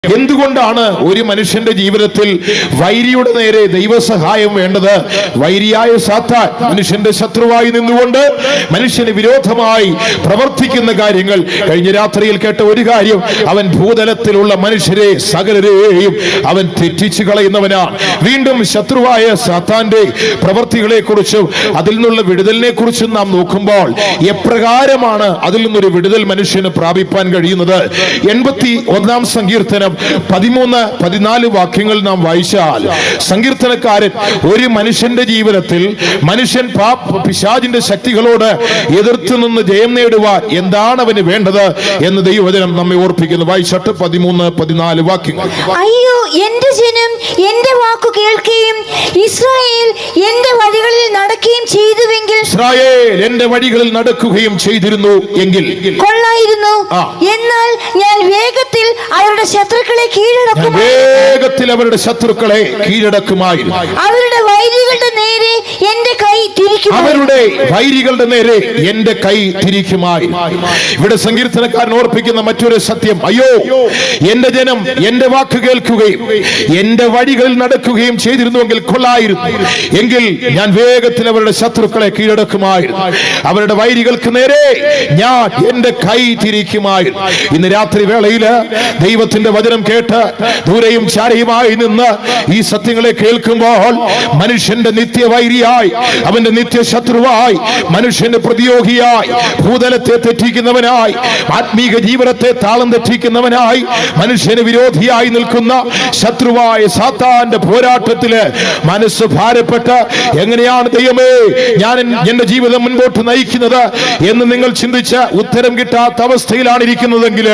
എന്തുകൊണ്ടാണ് ഒരു മനുഷ്യന്റെ ജീവിതത്തിൽ വൈരിയുടെ നേരെ ദൈവസഹായം വേണ്ടത്? വൈരിയായ സാത്താൻ മനുഷ്യന്റെ ശത്രുവായി നിന്നുകൊണ്ട് മനുഷ്യന് വിരോധമായി പ്രവർത്തിക്കുന്ന കാര്യങ്ങൾ. കഴിഞ്ഞ രാത്രിയിൽ കേട്ട ഒരു കാര്യം, അവൻ ഭൂതലത്തിലുള്ള മനുഷ്യരെ സകലരെയും അവൻ തെറ്റിച്ചു കളയുന്നവനാണ്. വീണ്ടും ശത്രുവായ സാത്താന്റെ പ്രവർത്തികളെ കുറിച്ചും അതിൽ നിന്നുള്ള വിടുതലിനെ കുറിച്ചും നാം നോക്കുമ്പോൾ എപ്രകാരമാണ് അതിൽ നിന്നൊരു വിടുതൽ മനുഷ്യന് പ്രാപിപ്പാൻ കഴിയുന്നത്? 81-ാം സങ്കീർത്തനം 13-14 വാക്യങ്ങൾ നാം വായിച്ചാൽ സങ്കീർത്തനക്കാരൻ ഒരു മനുഷ്യന്റെ ജീവിതത്തിൽ മനുഷ്യൻ പിശാചിന്റെ ശക്തികളോട് എതിർത്ത് നിന്ന് ജയം നേടുവാൻ എന്താണ് അവന് വേണ്ടത് എന്ന് ദൈവവചനം നമ്മെ ഓർപ്പിക്കുന്നു. വായിച്ചട്ട് 13-14 വാക്യങ്ങൾ. അയ്യോ, എന്റെ ജനം എന്റെ വാക്കു കേൾക്കുകയും ഇസ്രായേൽ എന്റെ വഴികളിൽ നടക്കുകയും ചെയ്തുവെങ്കിൽ, ഇസ്രായേൽ എന്റെ വഴികളിൽ നടക്കുകയും ചെയ്തിരുന്നു എങ്കിൽ കൊള്ളായിരുന്നു. എന്നാൽ ഞാൻ വേഗത്തിൽ അവരുടെ ശത്രുക്കളെ കീഴടക്കും, വേഗത്തിൽ അവരുടെ ശത്രുക്കളെ കീഴടക്കുമായിരുന്നു. അവരുടെ വൈരികളുടെ നേരെ എന്റെ കൈ തിരിക്കും, അവരുടെ വൈരികളുടെ നേരെ എന്റെ കൈ തിരിക്കുമായിരുന്നു. ഇവിടെ സങ്കീർത്തനക്കാരൻ ഓർപ്പിക്കുന്ന മറ്റൊരു സത്യം, അയ്യോ എന്റെ ജനം എന്റെ വാക്ക് കേൾക്കുകയും എന്റെ വഴികളിൽ നടക്കുകയും ചെയ്തിരുന്നുവെങ്കിൽ കൊള്ളായിരുന്നു. എങ്കിൽ ഞാൻ വേഗത്തിൽ അവരുടെ ശത്രുക്കളെ കീഴടക്കുമായിരുന്നു, അവരുടെ വൈരികൾക്ക് നേരെ ഞാൻ എന്റെ കൈ തിരിക്കുമായിരുന്നു. ഇന്ന് രാത്രി വേളയില് ദൈവത്തിന്റെ വചനം കേട്ട് ദൂരെയും ചാരയുമായി നിന്ന് ഈ സത്യങ്ങളെ കേൾക്കുമ്പോൾ മനുഷ്യന്റെ നിത്യവൈരിയായി, അവന്റെ നിത്യശത്രുവായി, മനുഷ്യന്റെ പ്രതിയോഗിയായി, ഭൂതലത്തെ തെറ്റിക്കുന്നവനായി, ആത്മീക ജീവിതത്തെ താളം തെറ്റിക്കുന്നവനായി, മനുഷ്യന് വിരോധിയായി നിൽക്കുന്ന ശത്രുവായ സാത്താന്റെ പോരാട്ടത്തില് മനസ്സ് ഭാരപ്പെട്ട് എങ്ങനെയാണ് ദൈവമേ ഞാൻ എന്റെ ജീവിതം മുൻപോട്ട് നയിക്കുന്നത് എന്ന് നിങ്ങൾ ചിന്തിച്ച് ഉത്തരം കിട്ടാത്ത അവസ്ഥയിലാണ് ഇരിക്കുന്നതെങ്കിൽ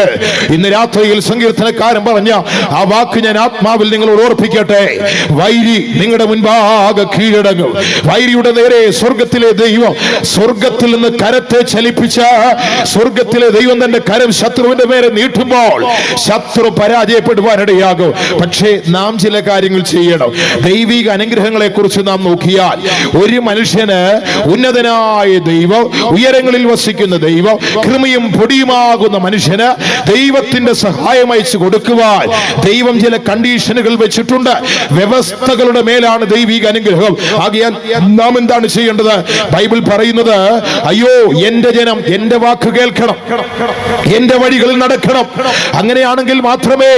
ഇന്ന് രാത്രിയിൽ സങ്കീർത്തനക്കാരൻ പറഞ്ഞ ആ വാക്ക് ഞാൻ ആത്മാവിൽ നിങ്ങളോട് ഓർപ്പിക്കട്ടെ. വൈരി നിങ്ങളുടെ മുൻപാകെ കീഴടങ്ങും. വൈരിയുടെ നേരെ സ്വർഗത്തിലെ ദൈവം സ്വർഗത്തിൽ നിന്ന് കരത്തെ ചലിപ്പിച്ച സ്വർഗത്തിലെ ദൈവം തന്റെ കരം ശത്രുവിന്റെ മേലെ നീട്ടുമ്പോൾ ശത്രു പരാജയപ്പെടുവാനിടയാകും. പക്ഷേ നാം ചില കാര്യങ്ങൾ ചെയ്യണം. ദൈവിക അനുഗ്രഹങ്ങളെ കുറിച്ച് നാം നോക്കിയാൽ ഒരു മനുഷ്യന് ഉന്നതനായ ദൈവം, ഉയരങ്ങളിൽ വസിക്കുന്ന ദൈവം, കൃമിയും പൊടിയുമാകുന്ന മനുഷ്യന് ദൈവത്തിന്റെ സഹായം അയച്ചു കൊടുക്കുവാൻ ദൈവം ചില കണ്ടീഷനുകൾ വെച്ചിട്ടുണ്ട്. വ്യവസ്ഥകളുടെ മേലാണ് ദൈവിക അനുഗ്രഹം. ആകയാൽ നാം എന്താണ് ചെയ്യേണ്ടത്? ബൈബിൾ പറയുന്നത്, അയ്യോ എന്റെ ജനം എന്റെ വാക്ക് കേൾക്കണം, എന്റെ വഴികളിൽ നടക്കണം. അങ്ങനെയാണെങ്കിൽ മാത്രമേ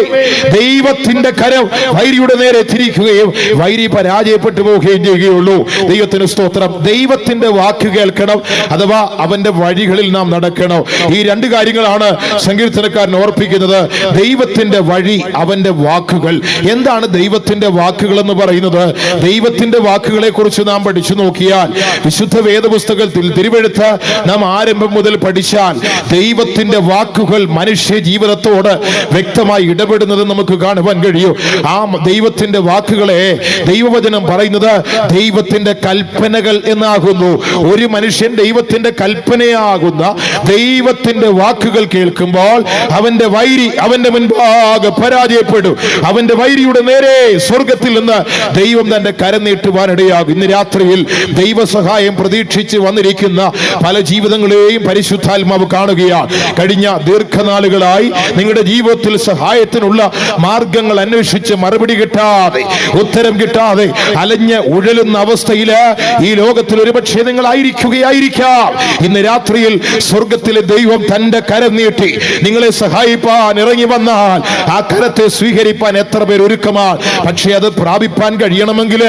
ദൈവത്തിന്റെ കരം വൈരിയുടെ നേരെ തിരിക്കുകയും വൈരി പരാജയപ്പെട്ടു പോവുകയും ചെയ്യുകയുള്ളൂ. ദൈവത്തിന് സ്തോത്രം. ദൈവത്തിന്റെ വാക്ക് കേൾക്കണം, അഥവാ അവന്റെ വഴികളിൽ നാം നടക്കണം. ഈ രണ്ട് കാര്യങ്ങളാണ് സങ്കീർത്തനക്കാരൻ ഓർപ്പിക്കുന്നത്. ദൈവത്തിന്റെ വഴി, അവന്റെ വാക്കുകൾ. എന്താണ് ദൈവത്തിന്റെ വാക്കുകൾ എന്ന് പറയുന്നത്? ദൈവത്തിന്റെ വാക്കുകളെ കുറിച്ച് നാം പഠിച്ചു നോക്കിയാൽ വിശുദ്ധ വേദപുസ്തകത്തിൽ തിരുവെഴുത്ത് നാം ആരംഭം മുതൽ പഠിച്ചാൽ ദൈവത്തിന്റെ വാക്കുകൾ മനുഷ്യ ജീവിതത്തോട് വ്യക്തമായി ഇടപെടുന്നത് നമുക്ക് കാണുവാൻ കഴിയും. ആ ദൈവത്തിന്റെ വാക്കുകളെ ദൈവവചനം പറയുന്നത് ദൈവത്തിന്റെ കൽപ്പനകൾ എന്നാകുന്നു. ഒരു മനുഷ്യൻ ദൈവത്തിന്റെ കൽപ്പനയാകുന്ന ദൈവത്തിന്റെ വാക്കുകൾ കേൾക്കുമ്പോൾ അവന്റെ വൈരി അവന്റെ മുൻപാകെ പരാജയപ്പെടും. അവന്റെ വൈരിയുടെ നേരെ സ്വർഗത്തിൽ നിന്ന് ദൈവം തന്റെ കരം നീട്ടുവാനിടയാകും. ഇന്ന് രാത്രിയിൽ ദൈവസഹായം പ്രതീക്ഷിച്ച് വന്നിരിക്കുന്ന പല ജീവിതങ്ങളെയും പരിശുദ്ധാത്മാവ് കാണുകയാണ്. കഴിഞ്ഞ ദീർഘനാളുകളായി നിങ്ങളുടെ ജീവിതത്തിൽ സഹായത്തിനുള്ള മാർഗങ്ങൾ അന്വേഷിച്ച് മറുപടി കിട്ടാതെ, ഉത്തരം കിട്ടാതെ അലഞ്ഞ് ഉഴലുന്ന അവസ്ഥയില് ഈ ലോകത്തിൽ ഒരുപക്ഷെ നിങ്ങൾ ആയിരിക്കുകയായിരിക്കാം. ഇന്ന് രാത്രിയിൽ സ്വർഗത്തിലെ ദൈവം തന്റെ കരം നീട്ടി നിങ്ങളെ സഹായിപ്പാൻ ഇറങ്ങി വന്നാൽ ആ കരത്തെ സ്വീകരിപ്പാൻ എത്ര പേർ ഒരുക്കമാണ്. പക്ഷെ അത് പ്രാപിപ്പാൻ കഴിയണമെങ്കിൽ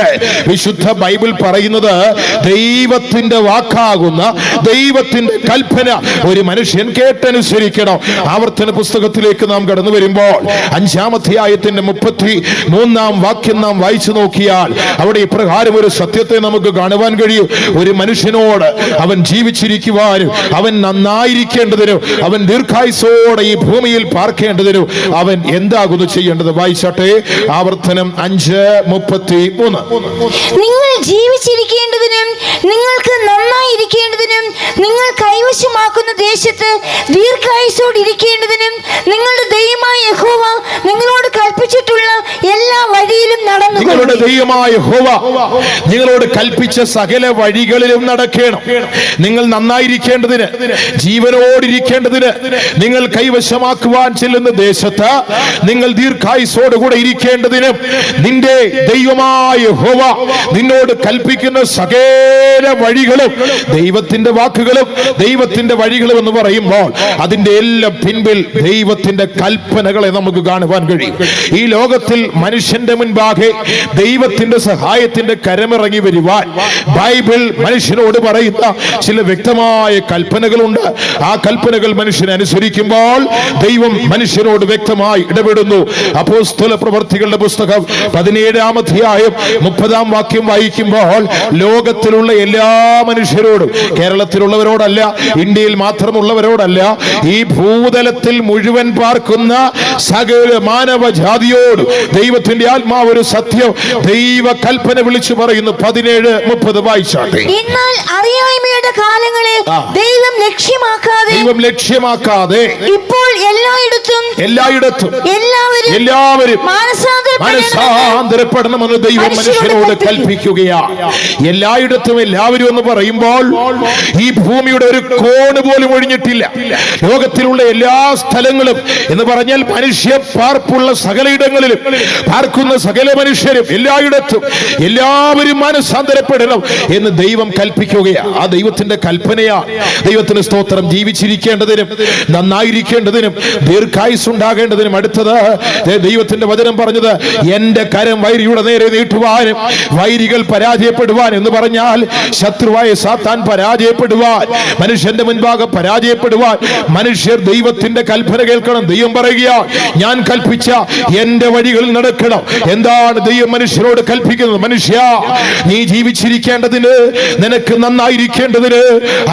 വിശുദ്ധ ബൈബിൾ പറയുന്നത് ദൈവത്തിന്റെ വാക്കാകുന്ന ദൈവത്തിന്റെ കൽപ്പന ഒരു മനുഷ്യൻ കേട്ടനുസരിക്കണം. ആവർത്തന പുസ്തകത്തിലേക്ക് നാം കടന്നു വരുമ്പോൾ 5-ാം അധ്യായത്തിന്റെ 33-ാം വാക്യം നാം വായിച്ചു നോക്കിയാൽ അവിടെ ഇപ്രകാരം ഒരു സത്യത്തെ നമുക്ക് കാണുവാൻ കഴിയും. ഒരു മനുഷ്യനോട് അവൻ ജീവിച്ചിരിക്കുവാനും അവൻ നന്നായിരിക്കേണ്ടതിനും അവൻ ദീർഘായുസ്സോടെ ഈ ഭൂമിയിൽ പാർക്കേണ്ടതിനും അവൻ എന്താകുന്നു ചെയ്യേണ്ടത്? വായിച്ചാട്ടെ. ആവർത്തനം 5:33. നിങ്ങൾ ജീവിച്ചിരിക്കേണ്ടതിനും നിങ്ങൾക്ക് നന്നായിരിക്കേണ്ടതിനും നിങ്ങൾ കൈവശമാക്കുന്ന ദേശത്ത് ദീർഘായുസ്സോടിരിക്കേണ്ടതിനും നിങ്ങളുടെ ദൈവമായ യഹോവ നിങ്ങളോട് കൽപ്പിച്ചിട്ടുള്ള എല്ലാ വഴിയിലും നടന്നു നിങ്ങളുടെ ദൈവമായ യഹോവ നിങ്ങളോട് കൽപ്പിച്ച സകല വഴികളിലും നടക്കണം. നിങ്ങൾ നന്നായിരിക്കേണ്ടതിന്, ജീവനോടിരിക്കേണ്ടതിന്, നിങ്ങൾ കൈവശമാക്കുവാൻ ചെല്ലുന്ന ദേശത്ത് നിങ്ങൾ ദീർഘായുസ്സോടുകൂടെ ഇരിക്കേണ്ടതിനും നിന്റെ ദൈവമായ യഹോവ നിന്നോട് കൽപ്പിക്കുന്ന സകല വഴികളും, ദൈവത്തിന്റെ വാക്കുകളും ദൈവത്തിന്റെ വഴികളും എന്ന് പറയുമ്പോൾ അതിന്റെ എല്ലാം പിൻപിൽ ദൈവത്തിന്റെ കൽപ്പനകളെ നമുക്ക് കാണുവാൻ കഴിയും. ഈ ലോകത്തിൽ മനുഷ്യന്റെ മുൻപാകെ ദൈവത്തിന്റെ സഹായത്തിന്റെ കരമിറങ്ങി വരുവാൻ ബൈബിൾ മനുഷ്യനോട് പറയുന്ന ചില വ്യക്തമായ കൽപ്പനകളുണ്ട്. ആ കൽപ്പനകൾ മനുഷ്യൻ അനുസരിക്കുമ്പോൾ ദൈവം മനുഷ്യനോട് വ്യക്തമായി ഇടപെടുന്നു. അപ്പോസ്തല പ്രവർത്തികളുടെ പുസ്തകം 17-ാം അധ്യായം 30-ാം വാക്യം വായിക്കുമ്പോൾ ലോകത്തിലുള്ള എല്ലാ മനുഷ്യരോടും, കേരളത്തിലുള്ളവരോടല്ല, ഇന്ത്യയിൽ മാത്രമുള്ളവരോടല്ല, ഈ ഭൂതലത്തിൽ മുഴുവൻ പാർക്കുന്ന സകല മാനവജാതിയോട് ദൈവത്തിന്റെ ആത്മാവ് ഒരു സത്യം ദൈവ കൽപ്പന വിളിച്ചു പറയുന്നു. 17-30 വായിച്ചാട്ടെ. എന്നാൽ അറിയായ്മയുടെ കാലങ്ങളിൽ ദൈവം ലക്ഷ്യമാക്കാതെ ഇപ്പോൾ എല്ലായിടത്തും എല്ലാവരും മാനസാന്തരപ്പെടണമെന്ന് ദൈവം മനുഷ്യനോട് കൽപ്പിക്കുകയാണ്. എല്ലായിടത്തും എല്ലാവരും എന്ന് പറയുമ്പോൾ ഈ ഭൂമിയുടെ ഒരു കോണ് പോലും ഒഴിഞ്ഞിട്ടില്ല. ലോകത്തിലുള്ള എല്ലാ സ്ഥലങ്ങളും എന്ന് പറഞ്ഞാൽ മനുഷ്യ പാർപ്പുള്ള സകലയിടങ്ങളിലും പാർക്കുന്ന സകല മനുഷ്യരും എല്ലായിടത്തും എല്ലാവരും മാനസാന്തരപ്പെടണം എന്ന് ദൈവം കൽപ്പിക്കുകയാണ്. ആ ദൈവത്തിന്റെ കൽപ്പനയാണ്. ദൈവത്തിന് സ്തോത്രം. ജീവിച്ചിരിക്കേണ്ടതിനും നന്നായിരിക്കേണ്ടതിനും ദീർഘായുസ് ഉണ്ടാകേണ്ടതിനും അടുത്തത് ദൈവത്തിന്റെ വചനം പറഞ്ഞത്, എന്റെ കരം വൈരിയുടെ നേരെ നീട്ടുവാനും വൈരികൾ പരാജയപ്പെടുവാൻ എന്ന് പറഞ്ഞാൽ ശത്രുവായ സാത്താൻ പരാജയപ്പെടുവാൻ, മനുഷ്യന്റെ മുൻപാകെ പരാജയപ്പെടുവാൻ മനുഷ്യർ ദൈവത്തിന്റെ കൽപ്പന കേൾക്കണം. ദൈവം പറയുക, ഞാൻ കൽപ്പിച്ച എന്റെ വഴികളിൽ നടക്കണം. എന്താണ് ദൈവം മനുഷ്യരോട് കൽപ്പിക്കുന്നത്? മനുഷ്യ, നീ ജീവിച്ചിരിക്കേണ്ടതിന്, നിനക്ക് നന്നായിരിക്കേണ്ടതിന്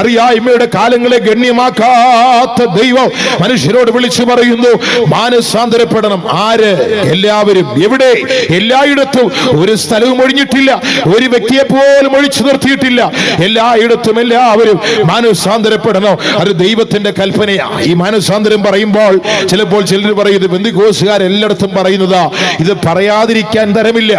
അറിയായ്മയുടെ കാലങ്ങളെ ഗണ്യമാക്കാത്ത ദൈവം മനുഷ്യരോട് വിളിച്ചു പറയുന്നു, മാനസാന്തരപ്പെടണം. ആര്? എല്ലാവരും. എവിടെ? എല്ലായിടത്തും. ഒരു സ്ഥലവും ഒഴിഞ്ഞിട്ടില്ല. ഒരു വ്യക്തിയെ പോലും ഒഴിച്ചു നിർത്തിയിട്ടില്ല. എല്ലായിടത്തും എല്ലാവരും മാനസാന്തരപ്പെടണം. അത് ദൈവത്തിന്റെ കൽപ്പനയാണ്. ഈ മാനസാന്തരം പറയുമ്പോൾ ചിലപ്പോൾ ചിലർ പറയുന്നത് പെന്തിക്കോസുകാർ എല്ലായിടത്തും പറയുന്നതാ. ഇത് പറയാതിരിക്കാൻ തരമില്ല.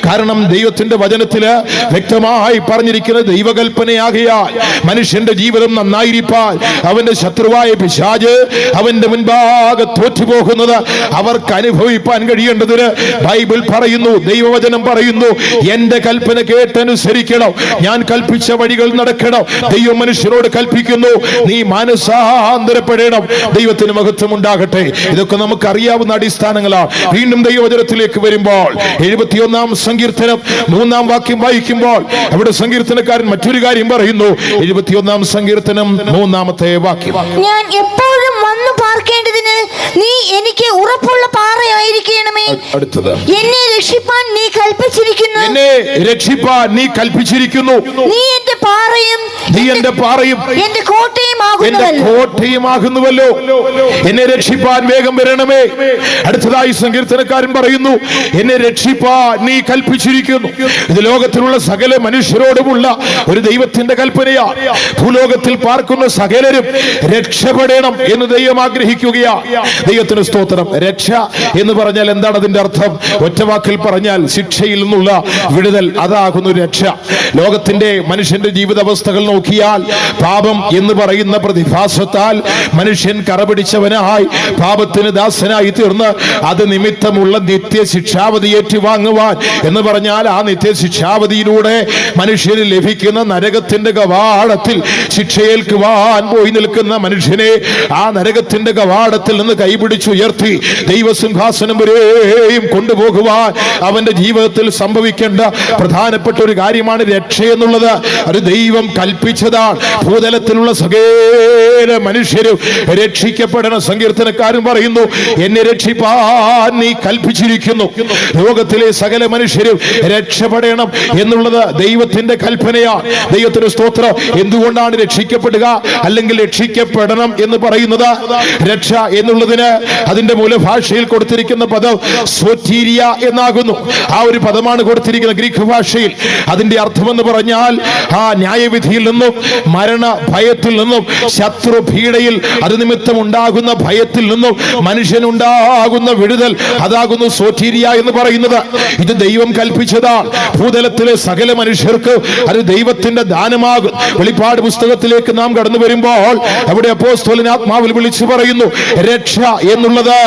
കാരണം ദൈവത്തിന്റെ വചനത്തില് വ്യക്തമായി പറഞ്ഞിരിക്കുന്ന ദൈവകൽപ്പനയാകിയാൽ മനുഷ്യന്റെ ജീവിതം നന്നായിരിക്കാൻ അവന്റെ ശത്രുവായ പിശാച് അവന്റെ മുൻപാകെ തോറ്റുപോകുന്നത് അവർക്ക് അനുഭവിപ്പാൻ കഴിയേണ്ടതിന് ബൈബിൾ പറയുന്നു, ദൈവവചനം പറയുന്നു, എന്റെ കൽപ്പന കേട്ടനുസരിക്കണം, ഞാൻ കൽപ്പിച്ച വഴികൾ നടക്കണം. ദൈവം മനുഷ്യരോട് കൽപ്പിക്കുന്നു, നീ മാനസാന്തരപ്പെടണം. ദൈവത്തിന് മഹത്വം ഉണ്ടാകട്ടെ. ഇതൊക്കെ നമുക്ക് അറിയാവുന്ന അടിസ്ഥാനങ്ങളാണ്. വീണ്ടും ദൈവവചനത്തിലേക്ക് വരുമ്പോൾ 71-ാം സങ്കീർത്തനം 3-ാം വാക്യം വായിക്കുമ്പോൾ അവിടെ സങ്കീർത്തനക്കാരൻ മറ്റൊരു കാര്യം പറയുന്നു. 71-ാം സങ്കീർത്തനം 3-ാമത്തെ വാക്യം, ഞാൻ എപ്പോഴും വന്നു പാർക്കേണ്ടതിന് നീ എനിക്ക് ഉറപ്പുള്ള പാറയായിരിക്കണമേ. അടുത്തത്, എന്നെ രക്ഷിപ്പാൻ നീ കൽപ്പിച്ചിരിക്കുന്നു. നീ എന്റെ പാറയും എന്റെ കോട്ടയുമാകുന്നുവല്ലോ. എന്നെ രക്ഷിപ്പാൻ വേഗം വരണമേ. അടുത്തതായി സങ്കീർത്തനക്കാരൻ പറയുന്നു, എന്നെ രക്ഷിപ്പാൻ നീ കൽപ്പിച്ചിരിക്കുന്നു. ഇത് ലോകത്തിലുള്ള സകല മനുഷ്യരോടുമുള്ള ഒരു ദൈവത്തിന്റെ കൽപ്പനയാണ്. ഭൂലോകത്തിൽ പാർക്കുന്ന സകലരും രക്ഷപ്പെടണം എന്ന് ദൈവം ആഗ്രഹിക്കുകയാണ്. ദൈവത്തിന് സ്തോത്രം. രക്ഷ എന്ന് പറഞ്ഞാൽ എന്താണ് അതിന്റെ അർത്ഥം? ഒറ്റവാക്കിൽ പറഞ്ഞാൽ ശിക്ഷയിൽ നിന്നുള്ള വിടുതൽ, അതാകുന്നു രക്ഷ. ലോകത്തിന്റെ മനുഷ്യന്റെ ജീവിതാവസ്ഥകൾ നോക്കിയാൽ പാപം എന്ന് പറയുന്ന പ്രതിഭാസത്താൽ മനുഷ്യൻ കറപിടിച്ചവനായി പാപത്തിന് ദാസനായി തീർന്ന് അത് നിമിത്തമുള്ള നിത്യ ശിക്ഷാവധി ഏറ്റുവാങ്ങുവാൻ എന്ന് പറഞ്ഞാൽ ആ നിത്യ ശിക്ഷാവധിയിലൂടെ മനുഷ്യന് ലഭിക്കുന്ന നരകത്തിന്റെ കവാടത്തിൽ ശിക്ഷയേൽക്കുവാൻ പോയി നിൽക്കുന്ന മനുഷ്യനെ ആ നരകത്തിന്റെ കവാടത്തിൽ നിന്ന് കൈപിടിച്ചുയർത്തി ദൈവസിംഹാസനം വരെയും കൊണ്ടുപോകുവാൻ അവന്റെ ജീവിതത്തിൽ സംഭവിക്കേണ്ട പ്രധാനപ്പെട്ട ഒരു കാര്യമാണ് രക്ഷ എന്നുള്ളത്. അത് ദൈവം കൽപ്പിച്ചതാണ്. ഭൂതലത്തിലുള്ള സകല മനുഷ്യരും രക്ഷിക്കപ്പെടണം. സങ്കീർത്തനക്കാരൻ പറയുന്നു, എന്നെ രക്ഷിപ്പാൻ നീ കൽപ്പിച്ചിരിക്കുന്നു. ലോകത്തിലെ സകല മനുഷ്യരും രക്ഷപ്പെടണം എന്നുള്ളത് ദൈവത്തിന്റെ കൽപ്പനയാണ്. ദൈവത്തിന് സ്തോത്രം. എന്തുകൊണ്ടാണ് രക്ഷിക്കപ്പെടുക അല്ലെങ്കിൽ രക്ഷിക്കപ്പെടണം എന്ന് പറയുന്നത്? രക്ഷ എന്നുള്ളതിന് അതിന്റെ മൂലഭാഷയിൽ കൊടുത്തിരിക്കുന്ന പദം സോറ്റീരിയ എന്നാകുന്നു. ആ ഒരു പദമാണ് കൊടുത്തിരിക്കുന്നത് ഗ്രീക്ക് ഭാഷയിൽ. അതിന്റെ അർത്ഥമെന്ന് പറഞ്ഞാൽ ആ ന്യായവിധിയിൽ നിന്ന് നിന്നും, മരണ ഭയത്തിൽ നിന്നും, ശത്രു പീഡയിൽ അത് നിമിത്തം ഉണ്ടാകുന്ന ഭയത്തിൽ നിന്നും മനുഷ്യനുണ്ടാകുന്ന വിടുതൽ, അതാകുന്നു സോറ്റീരിയ എന്ന് പറയുന്നത്. ഇത് ദൈവം കൽപ്പിച്ചതാണ്. ഭൂതലത്തിലെ സകല മനുഷ്യർക്ക് അത് ദൈവത്തിന്റെ ദാനമാകും. വെളിപ്പാട് പുസ്തകത്തിലേക്ക് നാം കടന്നു വരുമ്പോൾ അവിടെ അപ്പോസ്തലൻ ആത്മാവിൽ വിളിച്ചു പറയുന്നു, രക്ഷ എന്നുള്ളത്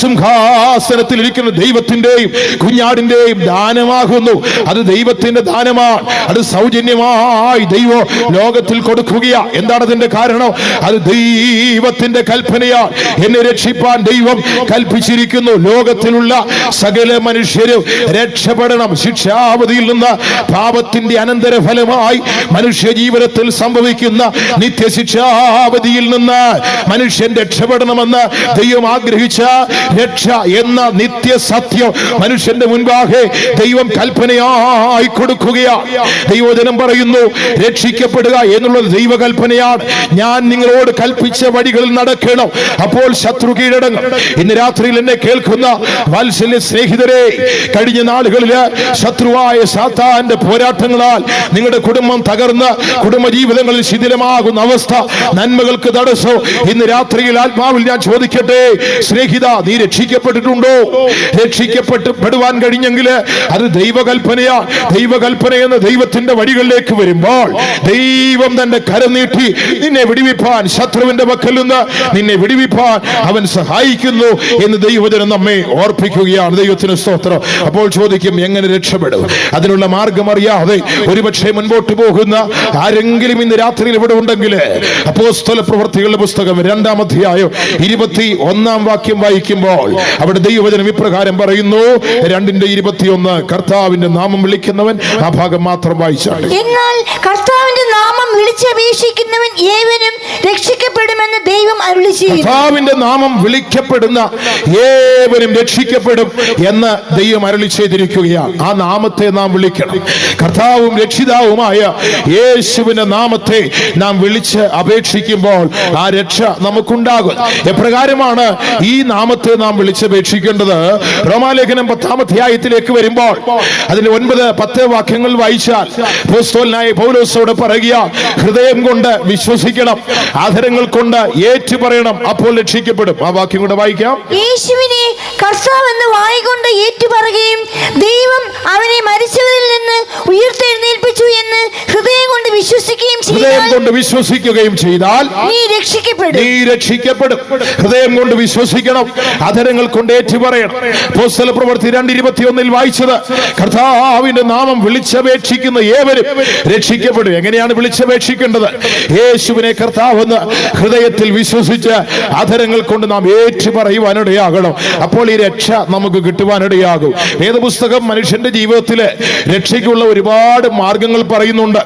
സിംഹാസനത്തിൽ ഇരിക്കുന്ന ദൈവത്തിന്റെയും കുഞ്ഞാടിന്റെയും ദാനമാകുന്നു. അത് ദൈവത്തിന്റെ ദാനമാണ്. അത് സൗജന്യമായി ദൈവം ലോകത്തിൽ കൊടുക്കുകയാ. എന്താണ് അതിന്റെ കാരണം? അത് ദൈവത്തിന്റെ കൽപ്പനയാണ്. എന്നെ രക്ഷിപ്പാൻ ദൈവം കൽപ്പിച്ചിരിക്കുന്നു. ലോകത്തിലുള്ള സകല മനുഷ്യരും രക്ഷപ്പെടണം. ശിക്ഷാവധിയിൽ നിന്ന്, പാപത്തിന്റെ അനന്തരഫലമായി മനുഷ്യ ജീവിതത്തിൽ സംഭവിക്കുന്ന നിത്യശിക്ഷാവധിയിൽ നിന്ന് മനുഷ്യൻ രക്ഷപ്പെടണമെന്ന് ദൈവം ആഗ്രഹിച്ച രക്ഷ എന്ന നിത്യസത്യം മനുഷ്യന്റെ മുൻപാകെ ദൈവം കൽപ്പനയായി കൊടുക്കുകയാണ്. ദൈവജനം പറയുന്നു, രക്ഷിക്കപ്പെടുക എന്നുള്ളത് ദൈവകൽപ്പനയാണ്. ഞാൻ നിങ്ങളോട് കൽപ്പിച്ച വഴികളിൽ നടക്കണം, അപ്പോൾ ശത്രു കീഴടങ്ങും. ഇന്ന് രാത്രിയിൽ എന്നെ കേൾക്കുന്ന വാത്സല്യ സ്നേഹിതരെ, കഴിഞ്ഞ നാളുകളില് ശത്രുവായ സാത്താന്റെ പോരാട്ടങ്ങളാൽ നിങ്ങളുടെ കുടുംബം തകർന്ന് കുടുംബജീവിതങ്ങളിൽ ശിഥിലമാകുന്ന അവസ്ഥ, നന്മകൾക്ക് തടസ്സം, ഇന്ന് രാത്രിയിൽ ആത്മാവിൽ ഞാൻ ചോദിക്കട്ടെ, സ്നേഹിത, നീ രക്ഷിക്കപ്പെട്ടിട്ടുണ്ടോ? രക്ഷിക്കപ്പെടുവാൻ കഴിഞ്ഞെങ്കിൽ അത് ദൈവകൽപ്പനയാണ്. ദൈവകൽപ്പന എന്ന ദൈവത്തിന്റെ വഴികളിലേക്ക് വരുമ്പോൾ ദൈവം തന്റെ കരം നീട്ടി നിന്നെ വിടുവിപ്പാൻ, ശത്രുവിന്റെ പക്കൽ നിന്ന് നിന്നെ വിടുവിപ്പാൻ അവൻ സഹായിക്കുന്നു എന്ന് ദൈവജനം നമ്മെ ഓർപ്പിക്കുകയാണ്. ദൈവത്തിന് സ്തോത്രം. അപ്പോൾ ചോദിക്കും, എങ്ങനെ രക്ഷപ്പെടും? അതിനുള്ള മാർഗം അറിയാതെ ഒരുപക്ഷെ മുൻപോട്ട് പോകുന്ന ആരെങ്കിലും ഇന്ന് രാത്രിയിൽ ഇവിടെ ഉണ്ടെങ്കിൽ, അപ്പോസ്തല പ്രവൃത്തികളുടെ പുസ്തകം 2-ാം അധ്യായം 21-ാം വാക്യം വായിക്കുമ്പോൾ അവിടെ ദൈവവചനം ഇപ്രകാരം പറയുന്നു, 2:21, കർത്താവിന്റെ നാമം വിളിക്കുന്നവൻ, ആ ഭാഗം മാത്രം വായിച്ചാണ്. എന്നാൽ കർത്താവിന്റെ നാമം വിളിച്ചപേക്ഷിക്കുന്നവൻ ഏവനും രക്ഷിക്കപ്പെടുമെന്ന് ദൈവം അരുളിച്ചെയ്യുന്നു. കർത്താവിന്റെ നാമം വിളിക്കപ്പെടുന്ന ഏവരും രക്ഷിക്കപ്പെടും എന്ന് ദൈവം അരുളി ചെയ്തിരിക്കുകയാണ്. ആ നാമത്തെ നാം വിളിക്കണം. കർത്താവും രക്ഷിതാവുമായ യേശുവിന്റെ നാമത്തെ നാം വിളിച്ച് അപേക്ഷിക്കുമ്പോൾ ആ രക്ഷ നമുക്കുണ്ടാകും. എപ്രകാരമാണ് ഈ നാമത്തെ നാം വിളിച്ചപേക്ഷിക്കേണ്ടത്? റോമാലേഖനം 10-ാം അധ്യായത്തിലേക്ക് വരുമ്പോൾ അതിന്റെ 9-10 വാക്യങ്ങൾ വായിച്ചാൽ അപ്പോസ്തലനായ പൗലോസോട് പറയുക, ഹൃദയം കൊണ്ട് വിശ്വസിക്കണം, ആധരങ്ങൾ കൊണ്ട് ഏറ്റുപറയണം, അപ്പോൾ രക്ഷിക്കപ്പെടും. ആ വാക്യം കൂടെ വായിക്കാം. യേശുവിനെ കർത്താവെന്ന് വായ്കൊണ്ട് ഏറ്റുപറയുകയും ദൈവം അവനെ മരിച്ചവരിൽ നിന്ന് ഉയർത്തെഴുന്നേൽപ്പിച്ചു എന്ന് ഹൃദയം കൊണ്ട് വിശ്വസിക്കുകയും ചെയ്താൽ നീ രക്ഷിക്കപ്പെടും. ഹൃദയം കൊണ്ട് വിശ്വസിക്കണം, അധരങ്ങൾ കൊണ്ട് ഏറ്റുപറയണം. അപ്പോസ്തല പ്രവൃത്തി 2:21 വായിച്ചത്, കർത്താവിന്റെ നാമം വിളിച്ചപേക്ഷിക്കുന്ന ഏവരും രക്ഷിക്കപ്പെടും. എങ്ങനെയാണ് വിളിച്ചപേക്ഷിക്കേണ്ടത്? യേശുവിനെ കർത്താവെന്ന് ഹൃദയത്തിൽ വിശ്വസിച്ച് അധരങ്ങൾ കൊണ്ട് നാം ഏറ്റുപറയുവാനിടയാകണം. അപ്പോൾ ഈ രക്ഷ നമുക്ക് കിട്ടുവാനിടയാകും. വേദപുസ്തകം മനുഷ്യന്റെ ജീവിതത്തില് രക്ഷയ്ക്കുള്ള ഒരുപാട് മാർഗങ്ങൾ പറയുന്നുണ്ട്.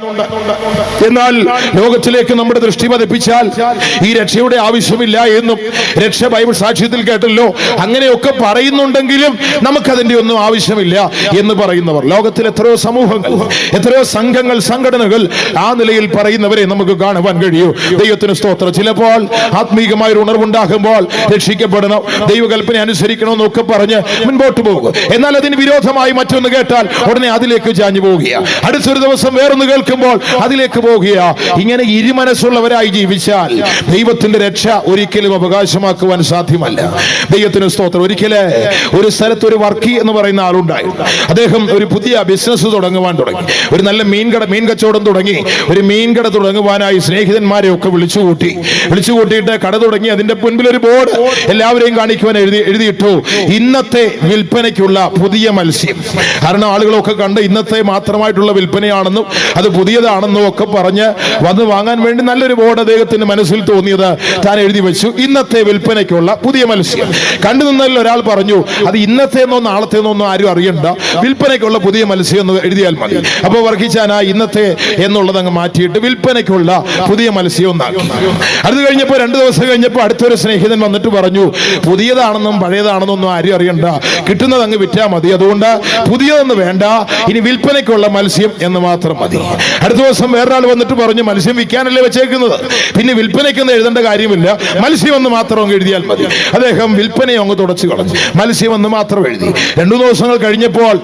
എന്നാൽ ലോകത്തിലേക്ക് നമ്മുടെ ദൃഷ്ടി പതിപ്പിച്ചാൽ ഈ രക്ഷയുടെ ആവശ്യമില്ല എന്നും, രക്ഷ ബൈബിൾ സാക്ഷ്യത്തിൽ കേട്ടല്ലോ, അങ്ങനെയൊക്കെ പറയുന്നുണ്ടെങ്കിലും നമുക്കതിന്റെ ഒന്നും ആവശ്യമില്ല എന്ന് പറയുന്നവർ ലോകത്തിൽ എത്രയോ സമൂഹങ്ങൾ, എത്രയോ സംഘങ്ങൾ, സംഘടനകൾ ആ നിലയിൽ പറയുന്നവരെ നമുക്ക് കാണുവാൻ കഴിയൂ. ദൈവത്തിന് സ്തോത്രം. ചിലപ്പോൾ ആത്മീകമായ ഒരു ഉണർവുണ്ടാകുമ്പോൾ രക്ഷിക്കപ്പെടണം, ദൈവകൽപ്പന അനുസരിക്കണമെന്നൊക്കെ പറഞ്ഞ് മുൻപോട്ട് പോകും. എന്നാൽ അതിന് വിരോധമായി മറ്റൊന്ന് കേട്ടാൽ ഉടനെ അതിലേക്ക് ചാഞ്ഞു പോവുകയാണ്. അടുത്തൊരു ദിവസം വേറൊന്ന് കേൾക്കുമ്പോൾ അതിലേക്ക് പോവുകയാണ്. ഇങ്ങനെ ഇരുമനസ്സുള്ളവരായി ജീവിച്ചാൽ ദൈവത്തിന്റെ രക്ഷ ഒരിക്കലും അവകാശമാക്കുവാൻ സാധ്യമല്ല. ദൈവത്തിന് സ്തോത്രം. ഒരിക്കല് ഒരു സ്ഥലത്ത് ഒരു വർക്കി എന്ന് പറയുന്ന ആളുണ്ടായി. അദ്ദേഹം ഒരു പുതിയ ബിസിനസ് തുടങ്ങുവാൻ തുടങ്ങി. ഒരു നല്ല മീൻ കച്ചവടം തുടങ്ങി. ഒരു മീൻകട തുടങ്ങുവാനായി സ്നേഹിതന്മാരെ ഒക്കെ വിളിച്ചുകൂട്ടിയിട്ട് കട തുടങ്ങി. അതിന്റെ മുൻപിൽ ഒരു ബോർഡ് എല്ലാവരെയും കാണിക്കുവാൻ എഴുതിയിട്ടു, ഇന്നത്തെ വിൽപ്പനയ്ക്കുള്ള പുതിയ മത്സ്യം. കാരണം ആളുകളൊക്കെ കണ്ട് ഇന്നത്തെ മാത്രമായിട്ടുള്ള വിൽപ്പനയാണെന്നും അത് പുതിയതാണെന്നും ഒക്കെ പറഞ്ഞ് വന്ന് വാങ്ങാൻ വേണ്ടി നല്ലൊരു ബോർഡ് അദ്ദേഹത്തിന്റെ മനസ്സിൽ തോന്നിയത് താൻ എഴുതി വെച്ചു, ഇന്നത്തെ വിൽപ്പനയ്ക്കുള്ള പുതിയ മത്സ്യം. കണ്ടു നിന്നതിൽ ഒരാൾ പറഞ്ഞു, അത് ഇന്നത്തെ എന്നോ നാളത്തെ എന്നൊന്നും ആരും അറിയണ്ട, വിൽപ്പനയ്ക്കുള്ള പുതിയ മത്സ്യം എന്ന് എഴുതിയാൽ മതി. അപ്പോൾ വർക്കിച്ചാൻ ആ ഇന്നത്തെ എന്നുള്ളത് അങ്ങ് മാറ്റിയിട്ട് വിൽപ്പനയ്ക്കുള്ള പുതിയ മത്സ്യം എന്നാക്കി. അത് കഴിഞ്ഞപ്പോൾ 2 ദിവസം കഴിഞ്ഞപ്പോൾ അടുത്തൊരു സ്നേഹിതൻ വന്നിട്ട് പറഞ്ഞു, പുതിയതാണെന്നും പഴയതാണെന്നും ഒന്നും ആരും അറിയണ്ട, കിട്ടുന്നത് അങ്ങ് വിറ്റാ മതി, അതുകൊണ്ട് പുതിയതൊന്നും വേണ്ട, ഇനി വിൽപ്പനയ്ക്കുള്ള മത്സ്യം എന്ന് മാത്രം മതി. അടുത്ത ദിവസം വേറൊരാൾ വന്നിട്ട് പറഞ്ഞു, മത്സ്യം വിൽക്കാനല്ലേ വെച്ചേക്കുന്നത്, പിന്നെ വിൽപ്പനയ്ക്കൊന്നും എഴുതേണ്ട കാര്യമില്ല, മത്സ്യം എന്ന് മാത്രം അങ്ങ് എഴുതിയാൽ മതി. അദ്ദേഹം വിൽപ്പനയെ അങ്ങ് തുടച്ചു കളഞ്ഞു, മത്സ്യം എന്ന് മാത്രം എഴുതി. 2 ദിവസങ്ങൾ കഴിഞ്ഞപ്പോൾ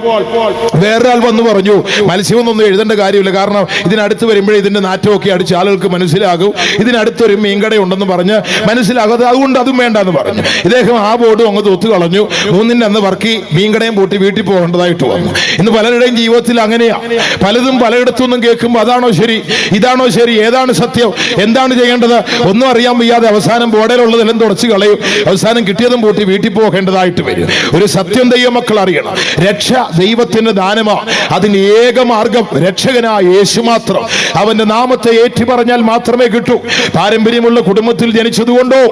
വേറൊരാൾ വന്ന് പറഞ്ഞു, മത്സ്യം ഒന്നും എഴുതേണ്ട കാര്യമില്ല, കാരണം ഇതിനടുത്ത് വരുമ്പോഴേ ഇതിന്റെ നാറ്റമൊക്കെ അടിച്ച് ആളുകൾക്ക് മനസ്സിലാകും, ഇതിനടുത്തൊരു മീൻകട ഉണ്ടെന്ന് പറഞ്ഞ് മനസ്സിലാകാതെ, അതുകൊണ്ട് അതും വേണ്ട എന്ന് പറഞ്ഞു. ഇദ്ദേഹം ആ ബോർഡും അങ്ങ് തൊത്തു കളഞ്ഞു. 3-ന്റെ അന്ന് വർക്കി മീൻകടയും പൂട്ടി വീട്ടിൽ പോകേണ്ടതായിട്ട് വന്നു. ഇന്ന് പലരുടെയും ജീവിതത്തിൽ അങ്ങനെയാ. പലതും പലയിടത്തുനിന്നും കേൾക്കുമ്പോൾ അതാണോ ശരി, ഇതാണോ ശരി, ഏതാണ് സത്യം, എന്താണ് ചെയ്യേണ്ടത് ഒന്നും അറിയാൻ വയ്യാതെ അവസാനം ബോർഡിലുള്ളതെല്ലാം തുടച്ചു കളയും. അവസാനം കിട്ടിയതും പൂട്ടി വീട്ടിൽ പോകേണ്ടതായിട്ട് വരും. ഒരു സത്യം ദൈവമക്കൾ അറിയണം, രക്ഷ ദൈവത്തിന്റെ ദാനമാ. അതിന് ഏക മാർഗം രക്ഷകനായ യേശു മാത്രം. അവന്റെ നാമത്തെ ഏറ്റുപറഞ്ഞാൽ മാത്രമേ കിട്ടൂ. പാരമ്പര്യമുള്ള കുടുംബത്തിൽ ജനിച്ചതുകൊണ്ടോ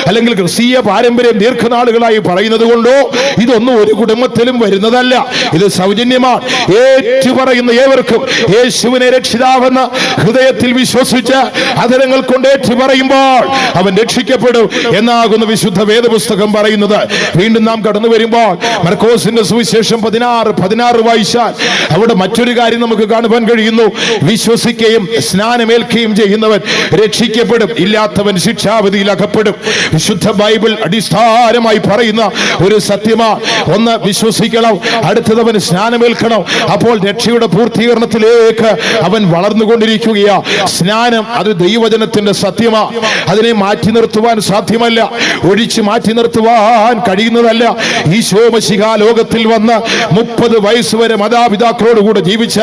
അല്ലെങ്കിൽ ക്രിസ്തീയ പാരമ്പര്യം ദീർഘനാളുകളായി പറയുന്നത് കൊണ്ടോ ഇതൊന്നും ഒരു കുടുംബത്തിലും വരുന്നതല്ല. ഇത് സൗജന്യമാണ്. ഏറ്റുപറയുന്ന ഏവർക്കും യേശുവിനെ രക്ഷിതാവെന്ന് ഹൃദയത്തിൽ വിശ്വസിച്ച് അധരങ്ങൾ കൊണ്ട് ഏറ്റുപറയുമ്പോൾ അവൻ രക്ഷിക്കപ്പെടും എന്നാകുന്ന വിശുദ്ധ വേദപുസ്തകം പറയുന്നത്. വീണ്ടും നാം കടന്നു വരുമ്പോൾ മർക്കോസിന്റെ സുവിശേഷം 16 വായിച്ചാൽ അവിടെ മറ്റൊരു കാര്യം നമുക്ക് കാണുവാൻ കഴിയുന്നു. വിശ്വസിക്കുകയും സ്നാനമേൽക്കുകയും ചെയ്യുന്നവൻ രക്ഷിക്കപ്പെടും, ഇല്ലാത്തവൻ ശിക്ഷാവിധിയിൽ അകപ്പെടും. വിശുദ്ധ ബൈബിൾ അടിസ്ഥാനമായി പറയുന്ന ഒരു സത്യമാ. ഒന്ന് വിശ്വസിക്കണം, അടുത്തത് അവൻ സ്നാനമേൽക്കണം. അപ്പോൾ രക്ഷയുടെ പൂർത്തീകരണത്തിലേക്ക് അവൻ വളർന്നുകൊണ്ടിരിക്കുകയാ. സ്നാനം അത് ദൈവവചനത്തിന്റെ സത്യമാ. അതിനെ മാറ്റി നിർത്തുവാൻ സാധ്യമല്ല, ഒഴിച്ചു മാറ്റി നിർത്തുവാൻ കഴിയുന്നതല്ല. ഈശോ മശിഹ ലോകത്തിൽ വന്ന് 30 വയസ്സ് വരെ മാതാപിതാക്കളോടുകൂടെ ജീവിച്ച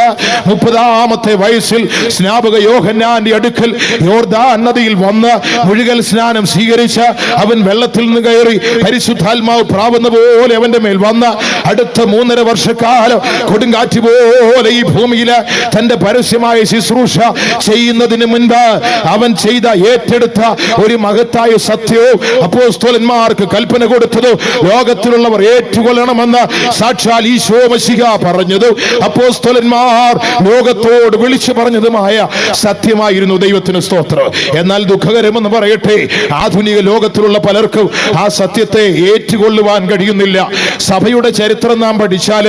30ാമത്തെ വയസ്സിൽ സ്നാപക യോഹന്നാന്റെ അടുക്കൽ യോർദാൻ നദിയിൽ വന്ന് മുഴുകൽ സ്നാനം സ്വീകരിച്ച് അവൻ വെള്ളത്തിൽ നിന്ന് കയറി പരിശുദ്ധാത്മാവ് പ്രാവുന്ന പോലെ അവന്റെ മേൽ വന്ന് അടുത്ത 3.5 വർഷക്കാലം കൊടുങ്കാറ്റ് പോലെ ഈ ഭൂമിയിൽ തന്റെ പരസ്യമായ ശുശ്രൂഷ ചെയ്യുന്നതിന് മുൻപ് അവൻ ഏറ്റെടുത്ത ഒരു മഹത്തായ സത്യവും അപ്പോസ്തലന്മാർക്ക് കൽപ്പന കൊടുത്തത് ലോകത്തിലുള്ളവർ ഏറ്റുകൊള്ളണമെന്ന് സാക്ഷാൽ ഈശോ മശിഹ പറഞ്ഞത് അപ്പോസ്തലന്മാർ ലോകത്തോട് വിളിച്ചു പറഞ്ഞതുമായ സത്യമായിരുന്നു. ദൈവത്തിന് സ്തോത്രം. എന്നാൽ ദുഃഖകരമെന്ന് പറയട്ടെ, ആധുനിക ലോകത്തിലുള്ള പലർക്കും ആ സത്യത്തെ ഏറ്റുകൊള്ളുവാൻ കഴിയുന്നില്ല. സഭയുടെ ചരിത്രം നാം പഠിച്ചാൽ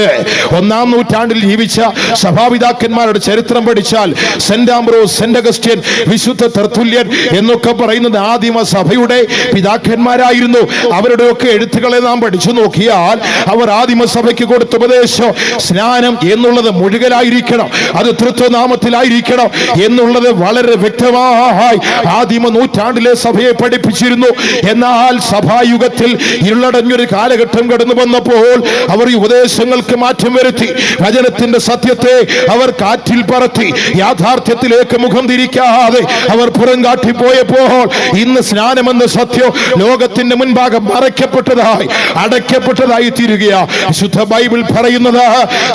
1-ാം നൂറ്റാണ്ടിൽ ജീവിച്ച സഭാപിതാക്കന്മാരുടെ ചരിത്രം പഠിച്ചാൽ സെന്റ് ആംബ്രോസ്, സെന്റ് അഗസ്റ്റ്യൻ, വിശുദ്ധ തെർത്തുല്യൻ എന്നൊക്കെ പറയുന്നത് ആദിമ സഭയുടെ പിതാക്കന്മാരായിരുന്നു. അവരുടെയൊക്കെ എഴുത്തുകളെ നാം പഠിച്ചു നോക്കിയാൽ അവർ ആദിമ സഭയ്ക്ക് കൊടുത്ത ഉപദേശം സ്നാനം എന്നുള്ളത് മുഴുകലായിരിക്കണം, അത് തൃത്വനാമത്തിലായിരിക്കണം എന്നുള്ളത് വളരെ വ്യക്തമായി ആദിമ നൂറ്റാണ്ടിലെ സഭയെ പഠിപ്പിച്ചിരുന്നു. എന്നാൽ സഭായുഗത്തിൽ ഇരുളടഞ്ഞൊരു കാലഘട്ടം കടന്നു വന്നപ്പോൾ അവർ ഈ ഉപദേശങ്ങൾക്ക് മാറ്റം വരുത്തി. വചനത്തിന്റെ സത്യത്തെ അവർ കാറ്റിൽ പറത്തി. യാഥാർത്ഥ്യത്തിലേക്ക് മുഖം തിരിക്കാതെ അവർ പുറം കാട്ടിപ്പോയപ്പോൾ ഇന്ന് സ്നാനമെന്ന സത്യം ലോകത്തിന്റെ മുൻപാകെ മറയ്ക്കപ്പെട്ടതായി, അടയ്ക്കപ്പെട്ടതായി തീരുകയാ. വിശുദ്ധ ബൈബിൾ പറയുന്നത്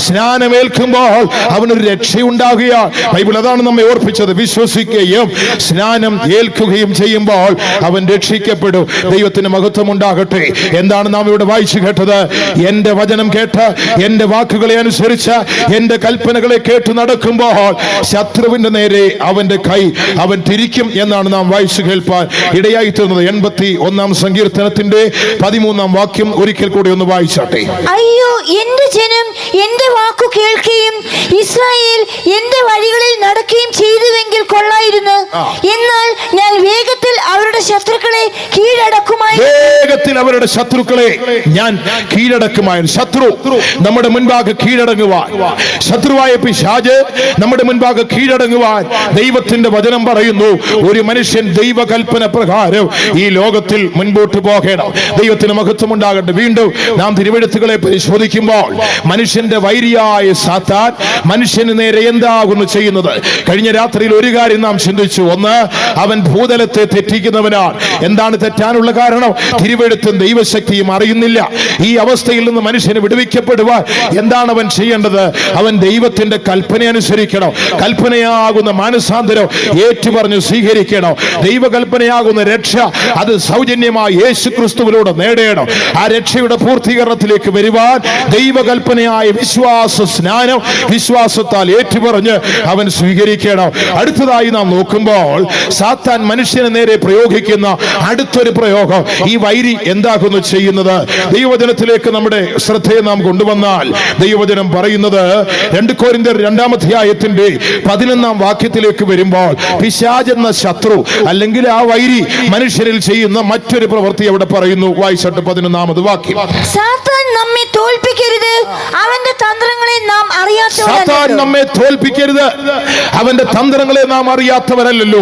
സ്നാനമേൽക്കുമ്പോൾ അവനൊരു രക്ഷയുണ്ടാകുക. ബൈബിൾ അതാണ് നമ്മെ ഓർപ്പിച്ചത്. വിശ്വസിക്കുകയും സ്നാനം ഏൽക്കുകയും ചെയ്യുമ്പോൾ അവൻ രക്ഷിക്കപ്പെടും. ദൈവത്തിന് മഹത്വം ഉണ്ടാകട്ടെ. എന്താണ് നാം ഇവിടെ വായിച്ചു കേട്ടത്? എന്റെ വചനം കേട്ട് എന്റെ വാക്കുകളെ അനുസരിച്ച് എന്റെ കൽപ്പനകളെ കേട്ടു നടക്കുമ്പോൾ ശത്രുവിന്റെ നേരെ അവന്റെ കൈ അവൻ തിരിക്കും എന്നാണ് നാം വായിച്ചു കേൾപ്പാൻ ഇടയായി തീർന്നത്. 81-ാം സങ്കീർത്തനത്തിന്റെ 13-ാം വാക്യം ഒരിക്കൽ കൂടി ഒന്ന് വായിച്ചാട്ടെ. അയ്യോ, എന്റെ ജനം എന്റെ വാക്കു കേൾക്കുകയും ഇസ്രായേൽ എന്റെ വഴികളിൽ നടക്കുകയും ചെയ്തുവെങ്കിൽ കൊള്ളായിരുന്നു. എന്നാൽ ഞാൻ വേഗത്തിൽ അവരുടെ ശത്രുക്കളെ കീഴടക്കുമായിരുന്നു. വേഗത്തിൽ അവരുടെ ശത്രുക്കളെ ഞാൻ കീഴടക്കുമായിരുന്നു. ശത്രു നമ്മുടെ മുൻപാകെ കീഴടങ്ങുവാൻ, ശത്രുവായ പിശാച് നമ്മുടെ മുൻപാകെ കീഴടങ്ങുവാൻ ദൈവത്തിന്റെ വചനം പറയുന്നു. ഒരു മനുഷ്യൻ ദൈവകൽപ്പന പ്രകാരം ഈ ലോകത്തിൽ മുൻപോട്ട് പോകണം. ദൈവത്തിന് മഹത്വം ഉണ്ടാകട്ടെ. വീണ്ടും നാം തിരുവെഴുത്തുകളെ പരിശോധിക്കുമ്പോൾ മനുഷ്യന്റെ വൈരിയായ സാത്താൻ മനുഷ്യന് നേരെ എന്താകുന്നു ചെയ്യുന്നത്? കഴിഞ്ഞ രാത്രിയിൽ ഒരു കാര്യം നാം ചിന്തിച്ചു. ഒന്ന്, അവൻ ഭൂതലത്തെ തെറ്റിക്കുന്നവനാണ്. എന്താണ് തെറ്റാനുള്ള കാരണം? തിരുവെഴുത്തും ദൈവശക്തിയും അറിയുന്നില്ല. ഈ അവസ്ഥയിൽ നിന്ന് മനുഷ്യന് വിടുവിക്കപ്പെടുവാൻ എന്താണ് അവൻ ചെയ്യേണ്ടത്? അവൻ ദൈവത്തിന്റെ കൽപ്പന അനുസരിക്കണം. കൽപ്പനയാകുന്ന മാനസാന്തരം ഏറ്റുപറഞ്ഞ് സ്വീകരിക്കണം. ദൈവകൽപ്പനയാകുന്ന രക്ഷ അത് സൗജന്യമായി യേശു ക്രിസ്തുവിലൂടെ നേടണം. ആ രക്ഷയുടെ പൂർത്തീകരണത്തിലേക്ക് വരുവാൻ ദൈവകൽപ്പനയായ വിശ്വാസ സ്നാനം വിശ്വാസത്താൽ ഏറ്റുപറഞ്ഞ് അവൻ സ്വീകരിക്കണം. അടുത്തതായി നാം നോക്കുമ്പോൾ സാത്താൻ മനുഷ്യന് നേരെ പ്രയോഗിക്കുന്ന അടുത്തൊരു പ്രയോഗം, ഈ വൈരി എന്താകുന്നു ചെയ്യുന്നത്? ദൈവവചനത്തിലേക്ക് നമ്മുടെ ശ്രദ്ധയെ നാം കൊണ്ടുവന്നാൽ ദൈവവചനം പറയുന്നത് 2 കൊരിന്ത്യർ 2-ാം അധ്യായത്തിന്റെ 11-ാം വാക്യത്തിലേക്ക് വരുമ്പോൾ പിശാചെന്ന ശത്രു അല്ലെങ്കിൽ ആ വൈരി മനുഷ്യരിൽ ചെയ്യുന്ന മറ്റൊരു പ്രവൃത്തി അവിടെ പറയുന്നു. വായിച്ചോട്ടെ 11-ാമത് വാക്യം. സാത്താൻ നമ്മെ തോൽപ്പിക്കരുത്, അവന്റെ തന്ത്രങ്ങളെ നാം സാത്താൻ നമ്മെ തോൽപ്പിക്കരുത്, അവന്റെ തന്ത്രങ്ങളെ നാം അറിയാത്തവരല്ലോ.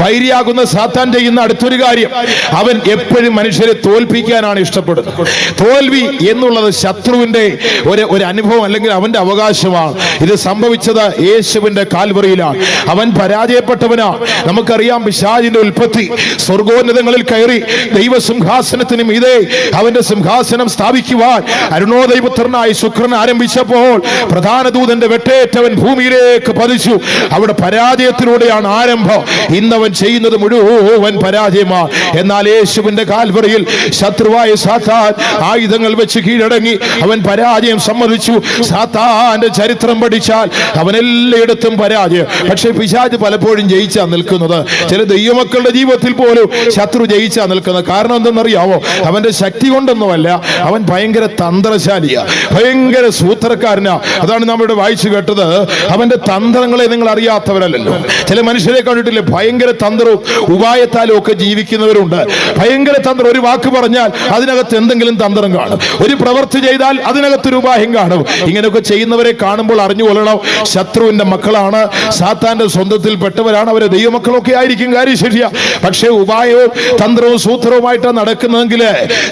വൈരിയാകുന്ന സാത്താൻ ചെയ്യുന്ന അടുത്തൊരു കാര്യം, അവൻ എപ്പോഴും മനുഷ്യരെ തോൽപ്പിക്കാനാണ് ഇഷ്ടപ്പെടുന്നത്. തോൽവി എന്നുള്ളത് ശത്രുവിന്റെ ഒരു അനുഭവം അല്ലെങ്കിൽ അവന്റെ അവകാശമാണ്. ഇത് സംഭവിച്ചത് യേശുവിന്റെ കാൽവറിയിലാണ്. അവൻ പരാജയപ്പെട്ടവനാണ്. നമുക്കറിയാം പിശാചിന്റെ ഉൽപ്പത്തി സ്വർഗോന്നതങ്ങളിൽ കയറി ദൈവസിംഹാസനത്തിന് മീതെ അവന്റെ സിംഹാസനം സ്ഥാപിക്കുവാൻ അരുണോദയപുത്രനായ ശുക്രൻ ആരംഭിച്ചപ്പോൾ പ്രധാന ദൂതന്റെ വെട്ടേറ്റവൻ ഭൂമിയിലേക്ക് പതിച്ചു. അവിടെ പരാജയത്തിലൂടെയാണ് ആരംഭം. ഇന്നവൻ ചെയ്യുന്നത് മുഴുവൻ പരാജയമാണ്. എന്നാൽ യേശുവിന്റെ കാൽവറിയിൽ ശത്രുവായ സാത്താൻ ആയുധങ്ങൾ വെച്ച് കീഴടങ്ങി. അവൻ പരാജയം സമ്മതിച്ചു. സാത്താന്റെ ചരിത്രം പഠിച്ചാൽ അവൻ എല്ലായിടത്തും പരാജയം. പക്ഷെ പിശാച് പലപ്പോഴും ജയിച്ചാ നിൽക്കുന്നത്. ചില ദൈവമക്കളുടെ ജീവിതത്തിൽ പോലും ശത്രു ജയിച്ചാ നിൽക്കുന്നത്. കാരണം എന്തെന്നറിയാമോ? അവന്റെ ശക്തി കൊണ്ടൊന്നുമല്ല, അവൻ ഭയങ്കര തന്ത്രശാലിയാ, ഭയങ്കര സൂത്രക്കാരനാ. അതാണ് നമ്മളിവിടെ വായിച്ചു കേട്ടത്. അവന്റെ തന്ത്രങ്ങളെ നിങ്ങൾ അറിയാത്തവരല്ലോ. ചില മനുഷ്യരെ കണ്ടിട്ടില്ലേ, ഭയങ്കര തന്ത്രവും ഉപായത്താലും ഒക്കെ ജീവിക്കുന്നവരുണ്ട്. ഭയങ്കര തന്ത്രം, ഒരു വാക്ക് പറഞ്ഞാൽ അതിനകത്ത് എന്തെങ്കിലും തന്ത്രം കാണും. ഒരു പ്രവൃത്തി ചെയ്താൽ അതിനകത്തൊരു ഉപായം കാണും. ഇങ്ങനെയൊക്കെ ചെയ്യുന്നവരെ കാണുമ്പോൾ അറിഞ്ഞുകൊള്ളണം, ശത്രുവിന്റെ മക്കളാണ്, സാത്താന്റെ സ്വന്തത്തിൽ പെട്ടവരാണ്. അവരെ ദൈവമക്കളൊക്കെ ആയിരിക്കും, കാര്യം ശരിയാ. പക്ഷേ ഉപായവും തന്ത്രവും സൂത്രവുമായിട്ടാണ് നടക്കുന്നതെങ്കിൽ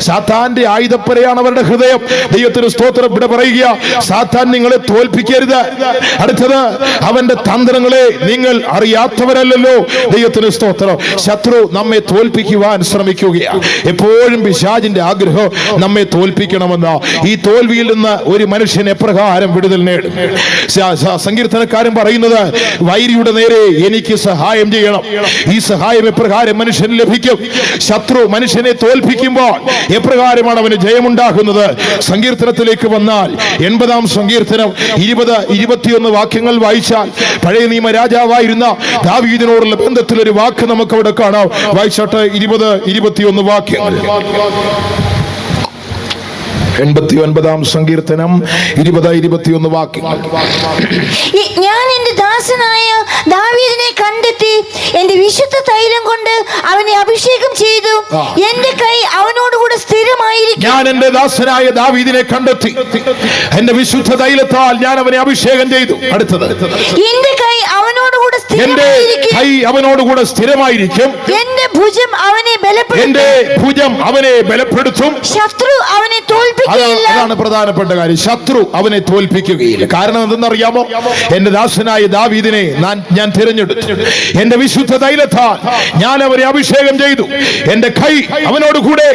സാത്താന്റെ ആയുധപ്പരയാണ് അവരുടെ ഹൃദയം. ദൈവത്തിന് സ്തോത്രം. ഇവിടെ പറയുക, സാത്താൻ നിങ്ങളെ തോൽപ്പിക്കരുത്. അടുത്തത്, അവന്റെ തന്ത്രങ്ങളെ നിങ്ങൾ അറിയാത്തവരല്ലോ. ദൈവത്തിന് സ്തോത്രം. ശത്രു നമ്മെ തോൽപ്പിക്കുവാൻ ശ്രമിക്കുകയാണ്. എപ്പോഴും പിശാചിന്റെ ആഗ്രഹം നമ്മെ തോൽപ്പിക്കണമെന്ന്. ഈ തോൽവിയിൽ നിന്ന് ഒരു മനുഷ്യൻ എപ്രകാരം വിടുതൽ നേടും? സങ്കീർത്തനക്കാരൻ പറയുന്നത്, വൈരിയുടെ നേരെ എനിക്ക് സഹായം ചെയ്യണം. ഈ സഹായം എപ്രകാരം മനുഷ്യന് ലഭിക്കും? ശത്രു മനുഷ്യനെ തോൽപ്പിക്കുമ്പോൾ എപ്രകാരമാണ് അവന് ജയമുണ്ടാകുന്നത്? സങ്കീർത്തനത്തിലേക്ക് വന്നാൽ 80-ാം സങ്കീർത്തനം 20-21 വാക്യങ്ങൾ വായിച്ചാൽ പഴയ നിയമ രാജാവായിരുന്ന ദാവീദിനോടുള്ള ബന്ധത്തിൽ ഒരു വാക്ക് നമുക്ക് അവിടെ കാണാം. വായിച്ചോട്ടെ 20-21 വാക്യങ്ങൾ. 89-ാം സങ്കീർത്തനം 20-21 വാക്യങ്ങൾ. ഞാൻ എന്റെ ദാസനായ ദാവീദിനെ കണ്ടെത്തി എന്റെ വിശുദ്ധ തൈലം കൊണ്ട് അവനെ അഭിഷേകം ചെയ്തു. എന്റെ കൈ അവനോടുകൂടെ സ്ഥിരമായിരിക്കും. ഞാൻ എന്റെ ദാസനായ ദാവീദിനെ കണ്ടെത്തി, എന്റെ വിശുദ്ധ തൈലത്താൽ ഞാൻ അവനെ അഭിഷേകം ചെയ്തു. അടുത്തത്, എന്റെ കൈ അവനോടുകൂടെ സ്ഥിരമായിരിക്കും. എന്റെ ഭുജം അവനെ ബലപ്പെടുത്തും. ശത്രു അവനെ തോൽപ്പിക്കുകയില്ല. അതാണ് പ്രധാനപ്പെട്ട കാര്യം. ശത്രു അവനെ തോൽപ്പിക്കുകയില്ല. കാരണം എന്തെന്നറിയാമോ? എന്റെ ദാസനായ ദാവീദിനെ ഞാൻ തിരഞ്ഞെടുത്തു, എന്റെ വിശുദ്ധ തൈലത്താൽ ഞാൻ അവനെ അഭിഷേകം ചെയ്തു. എന്റെ കൈ അവനോടുകൂടെ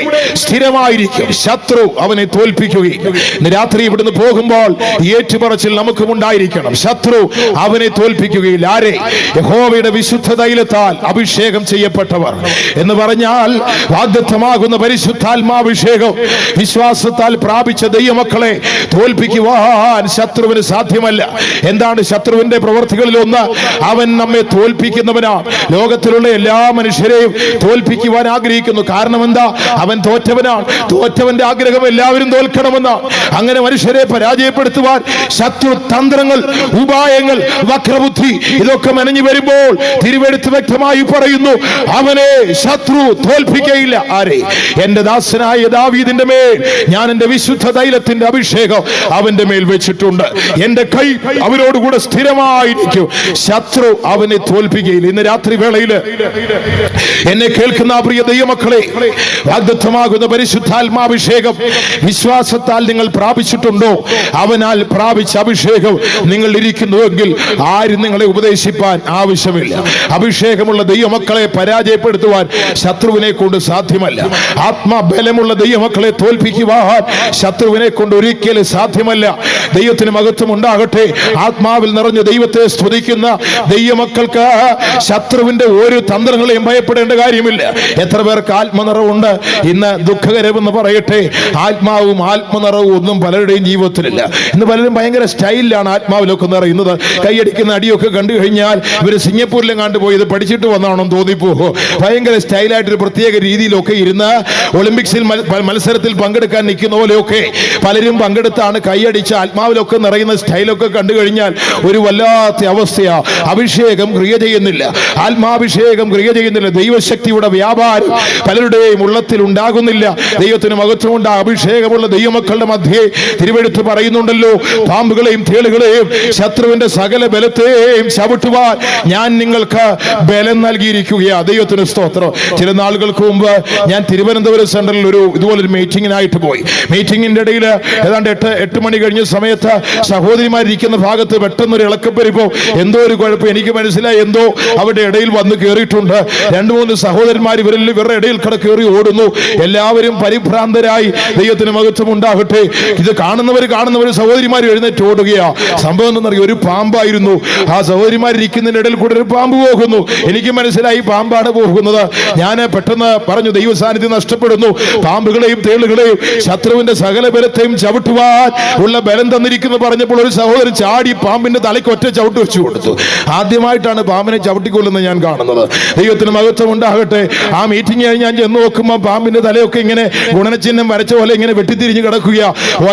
സ്ഥിരമായിരിക്കും. ശത്രു അവനെ തോൽപ്പിക്കുകയില്ല. ഇന്ന് രാത്രി ഇവിടുന്ന് പോകുമ്പോൾ ഏറ്റുപറച്ചിൽ നമുക്കും ഉണ്ടായിരിക്കണം, ശത്രു അവനെ തോൽപ്പിക്കുകയില്ല. ആരെ? യഹോവയുടെ വിശുദ്ധ തൈലത്താൽ അഭിഷേകം ചെയ്യപ്പെട്ടവർ എന്ന് പറഞ്ഞാൽ വാഗ്ദത്തമാകുന്ന പരിശുദ്ധാത്മാഭിഷേകം വിശ്വാസത്താൽ പ്രാപിച്ച ദൈവമക്കളെ തോൽപ്പിക്കുവാൻ ശത്രുവിന് സാധ്യമല്ല. എന്താണ് ശത്രുവിന്റെ പ്രവൃത്തികളിൽ ഒന്ന്? അവൻ നമ്മെ തോൽപ്പിക്കുന്നവനാണ്. ലോകത്തിലുള്ള എല്ലാ മനുഷ്യരെയും തോൽപ്പിക്കുവാൻ ആഗ്രഹിക്കുന്നു. കാരണം എന്താ? അവൻ തോറ്റവനാണ്. തോറ്റവന്റെ ആഗ്രഹം എല്ലാവരും തോൽക്കണമെന്നാണ്. അങ്ങനെ മനുഷ്യരെ പരാജയപ്പെടുത്തുവാൻ ശത്രു തന്ത്രങ്ങൾ, ഉപായങ്ങൾ, വക്രബുദ്ധി ഇതൊക്കെ മെനഞ്ഞു വരുമ്പോൾ തിരുവെഴുത്ത് വ്യക്തമായി പറയുന്നു, അവനെ ശത്രു തോൽപ്പിക്കയില്ല. ആരെ? എന്റെ ദാസനായ ദാവീദിന്റെ മേൽ ഞാൻ എന്റെ വിശുദ്ധ തൈലത്തിന്റെ അഭിഷേകം അവന്റെ മേൽ വെച്ചിട്ടുണ്ട്. എന്റെ കൈ അവരോടുകൂടെ സ്ഥിരമായിരിക്കും. ശത്രു അവനെ തോൽപ്പിക്കുകയില്ല. ഇന്ന് രാത്രി വേളയില് എന്നെ കേൾക്കുന്ന പ്രിയ ദൈവമക്കളെ, വാഗ്ദത്തമാകുന്ന പരിശുദ്ധാത്മാഭിഷേകം വിശ്വാസത്താൽ നിങ്ങൾ പ്രാപിച്ചിട്ടുണ്ടോ? അവനാൽ പ്രാപിച്ച അഭിഷേകം നിങ്ങൾ ഇരിക്കുന്നുവെങ്കിൽ ആരും നിങ്ങളെ ഉപദേശിപ്പാൻ ആവശ്യമില്ല. അഭിഷേകമുള്ള ദൈവമക്കളെ പരാജയപ്പെടുത്തുവാൻ ശത്രുവിനെ കൊണ്ട് സാധ്യമല്ല. ആത്മബലമുള്ള ദൈവമക്കളെ തോൽപ്പിക്കുവാൻ ശത്രുവിനെ കൊണ്ട് ഒരിക്കലും സാധ്യമല്ല. ദൈവത്തിന് മഹത്വം ഉണ്ടാകട്ടെ. ആത്മാവിൽ നിറഞ്ഞ ദൈവത്തെ സ്തുതിക്കുന്ന ദൈവമക്കൾക്ക് ശത്രുവിന്റെ ഒരു തന്ത്രങ്ങളെയും ഭയപ്പെടേണ്ട കാര്യമില്ല. എത്ര പേർക്ക് ആത്മനിറവുണ്ട്? ഇന്ന് ദുഃഖകരമെന്ന് പറയട്ടെ, ആത്മാവും ആത്മനിറവും ഒന്നും പലരുടെയും ജീവിതത്തിലില്ല. ഇന്ന് പലരും ഭയങ്കര സ്റ്റൈലിലാണ് ആത്മാവിലൊക്കെ നിറയുന്നത്. കൈയടിക്കുന്ന അടിയൊക്കെ കണ്ടു കഴിഞ്ഞാൽ ഇവര് സിംഗപ്പൂരിലും കണ്ടുപോയി ഇത് പഠിച്ചിട്ട് വന്നാണെന്ന് തോന്നിപ്പോകും. ഭയങ്കര സ്റ്റൈലായിട്ടൊരു പ്രത്യേക രീതിയിലൊക്കെ ഇരുന്ന് ഒളിമ്പിക്സിൽ മത്സരത്തിൽ പങ്കെടുക്കാൻ നിൽക്കുന്ന പോലെയൊക്കെ പലരും പങ്കെടുത്താണ് കൈയടിച്ച് ആത്മാവിലൊക്കെ നിറയുന്ന സ്റ്റൈലൊക്കെ കണ്ടു കഴിഞ്ഞാൽ ഒരു വല്ലാത്ത അവസ്ഥയാ. അഭിഷേകം ക്രിയ ചെയ്യുന്നില്ല, ആത്മാഭിഷേകം ക്രിയ ചെയ്യുന്നില്ല, ദൈവശക്തിയുടെ വ്യാപാരം പലരുടെയും ഉള്ളത്തിൽ ഉണ്ടാകുന്നില്ല. ദൈവത്തിന് മഹത്വമുണ്ട്. അഭിഷേകമുള്ള ദൈവമക്കളുടെ മധ്യേ തിരുവെടുത്ത് പറയുന്നുണ്ടല്ലോ, പാമ്പുകളെയും തേളുകളെയും ശത്രുവിന്റെ സകല ബലത്തെയും ചവിട്ടുവാൻ ഞാൻ നിങ്ങൾക്ക് ബലം നൽകിയിരിക്കുകയാ. ദൈവത്തിന് സ്തോത്രം. ചില നാളുകൾക്ക് മുമ്പ് ഞാൻ തിരുവനന്തപുരം സെൻട്രലിൽ ഇതുപോലൊരു മീറ്റിങ്ങിനായിട്ട് പോയി. മീറ്റിങ്ങിന്റെ ഇടയിൽ ഏതാണ്ട് 8 മണി കഴിഞ്ഞ സമയത്ത് സഹോദരിമാരിക്കുന്ന ഭാഗത്ത് പെട്ടെന്നൊരു ഇളക്കപ്പെരിപ്പോ എന്തോ ഒരു കുഴപ്പം എനിക്ക് മനസ്സിലായി. എന്തോ അവരുടെ ഇടയിൽ വന്ന് കയറിയിട്ടുണ്ട്. 2-3 സഹോദരന്മാർ ഇവരുടെ ഇടയിൽ കയറി ഓടുന്നു. എല്ലാവരും പരിഭ്രാന്തരായി. ദൈവത്തിന് മഹത്വം ഉണ്ടാകട്ടെ. ഇത് കാണുന്നവർ സഹോദരിമാർ എഴുന്നേറ്റ് ഓടുകയാ. സംഭവം എന്തെന്നറിയോ? ഒരു പാമ്പായിരുന്നു. ആ സഹോദരിമാരിക്കുന്നതിന്റെ ഇടയിൽ കൂടെ ഒരു പാമ്പ് പോകുന്നു. എനിക്ക് മനസ്സിലായി പാമ്പാണ് പോകുന്നത്. ഞാൻ പെട്ടെന്ന് പറഞ്ഞു, ദൈവ സാന്നിധ്യം നഷ്ടപ്പെടുന്നു. പാമ്പുകളെയും തേളുകളെയും ശത്രുവിന്റെ സകല ബലത്തെയും ചവിട്ടുവാൻ ഉള്ള ബലം തന്നിരിക്കുന്നു പറഞ്ഞപ്പോൾ ഒരു സഹോദരൻ ചാടി പാമ്പിന്റെ തലയ്ക്ക് ഒറ്റ ചവിട്ട് വെച്ചു കൊടുത്തു. ആദ്യമായിട്ടാണ് പാമ്പിനെ ചവിട്ടിക്കൊള്ളുന്നത് ഞാൻ കാണുന്നത്. ദൈവത്തിന് മഹത്വം ഉണ്ടാകട്ടെ. ആ മീറ്റിംഗ് കഴിഞ്ഞ് ഞാൻ ചെന്ന് നോക്കുമ്പോൾ പാമ്പിന്റെ തലയൊക്കെ ഇങ്ങനെ ഗുണനചിഹ്നം വരച്ച പോലെ ഇങ്ങനെ വെട്ടിത്തിരിഞ്ഞ് കിടക്കുക.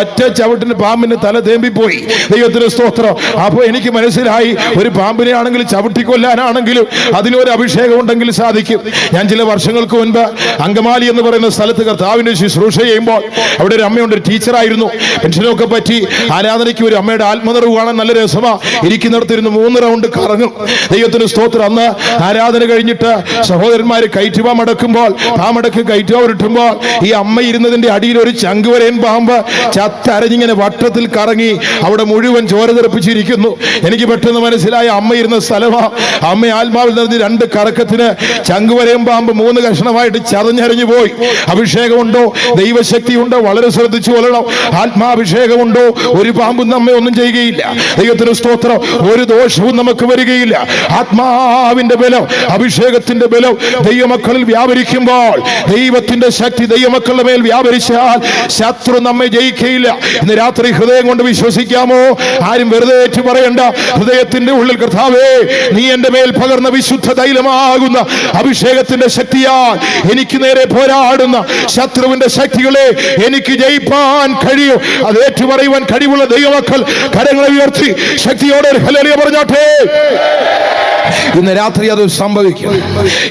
ഒറ്റ ചവിട്ടിന് പാമ്പിന്റെ തല തേമ്പിപ്പോയി. ദൈവത്തിന് സ്തോത്രം. അപ്പോൾ എനിക്ക് മനസ്സിലായി, ഒരു പാമ്പിനെ ആണെങ്കിലും ചവിട്ടിക്കൊല്ലാനാണെങ്കിലും അതിനൊരു അഭിഷേകം ഉണ്ടെങ്കിൽ സാധിക്കും. ഞാൻ ചില വർഷങ്ങൾക്ക് മുൻപ് അങ്കമാലി എന്ന് പറയുന്ന സ്ഥലത്ത് കർത്താവിന്റെ ശുശ്രൂഷ ചെയ്യുമ്പോൾ അവിടെ ഒരു അമ്മയുണ്ട്, ഒരു ടീച്ചറായിരുന്നു. പെൻഷനൊക്കെ പറ്റി ആരാധനയ്ക്ക് ഒരു അമ്മയുടെ ആത്മനിറവ് കാണാൻ നല്ല രസമാ. ഇരിക്കുന്നിടത്തിരുന്ന് 3 റൗണ്ട് കറങ്ങും. ദൈവത്തിന് സ്തോത്രം. അന്ന് ആരാധന കഴിഞ്ഞിട്ട് സഹോദരന്മാര് കയറ്റുവാ മടക്കുമ്പോൾ മടക്ക് കയറ്റുവാ ഉരുട്ടുമ്പോൾ ഈ അമ്മ ഇരുന്നതിന്റെ അടിയിൽ ഒരു ചങ്കുവരയൻ പാമ്പ് ചത്തരഞ്ഞിങ്ങനെ വട്ടത്തിൽ കറങ്ങി അവിടെ മുഴുവൻ ചോര തെറിപ്പിച്ചിരിക്കുന്നു. എനിക്ക് പെട്ടെന്ന് മനസ്സിലായ അമ്മ ഇരുന്ന സ്ഥലമാ. അമ്മ ആത്മാവിൽ നിറഞ്ഞ് 2 കറക്കത്തിന് ചങ്കുവരയൻ പാമ്പ് 3 കഷ്ണമായിട്ട് ചതഞ്ഞരിഞ്ഞു പോയി. അഭിഷേകമുണ്ടോ? ദൈവശക്തി ഉണ്ടോ? വളരെ ശ്രദ്ധിച്ചു കൊള്ളണം. ആത്മാഭിഷേകമുണ്ടോ? ഒരു പാമ്പും നമ്മെ ഒന്നും ചെയ്യുകയില്ല. ദൈവത്തിന് സ്തോത്രം. ഒരു ദോഷവും നമുക്ക് വരികയില്ല. ആത്മാവിന്റെ ബലം, അഭിഷേകത്തിന്റെ ബലം ദൈവമക്കളിൽ വ്യാപരിക്കുമ്പോൾ, ദൈവത്തിന്റെ ശക്തി ദൈവമക്കളുടെ മേൽ വ്യാപരിച്ചാൽ ശത്രു നമ്മെ ജയിക്കുകയില്ല. ഇന്ന് രാത്രി ഹൃദയം കൊണ്ട് വിശ്വസിക്കാമോ? ആരും വെറുതെ ഏറ്റു പറയണ്ട. ഹൃദയത്തിന്റെ ഉള്ളിൽ കർത്താവേ, നീ എന്റെ മേൽ പകർന്ന വിശുദ്ധ തൈലമാകുന്ന അഭിഷേകത്തിന്റെ ശക്തിയാൽ എനിക്ക് നേരെ പോരാടുന്ന ശത്രുവിന്റെ ശക്തികളെ എനിക്ക് ജയിപ്പാൻ കഴിയും. അത് ഏറ്റു പറയുവാൻ കഴിവുള്ള ദൈവമക്കൾ കരങ്ങളെ ഉയർത്തി ശക്തിയോടെ ഹല്ലേലൂയ പറഞ്ഞാട്ടെ. ഇന്ന് രാത്രി അത് സംഭവിക്കും.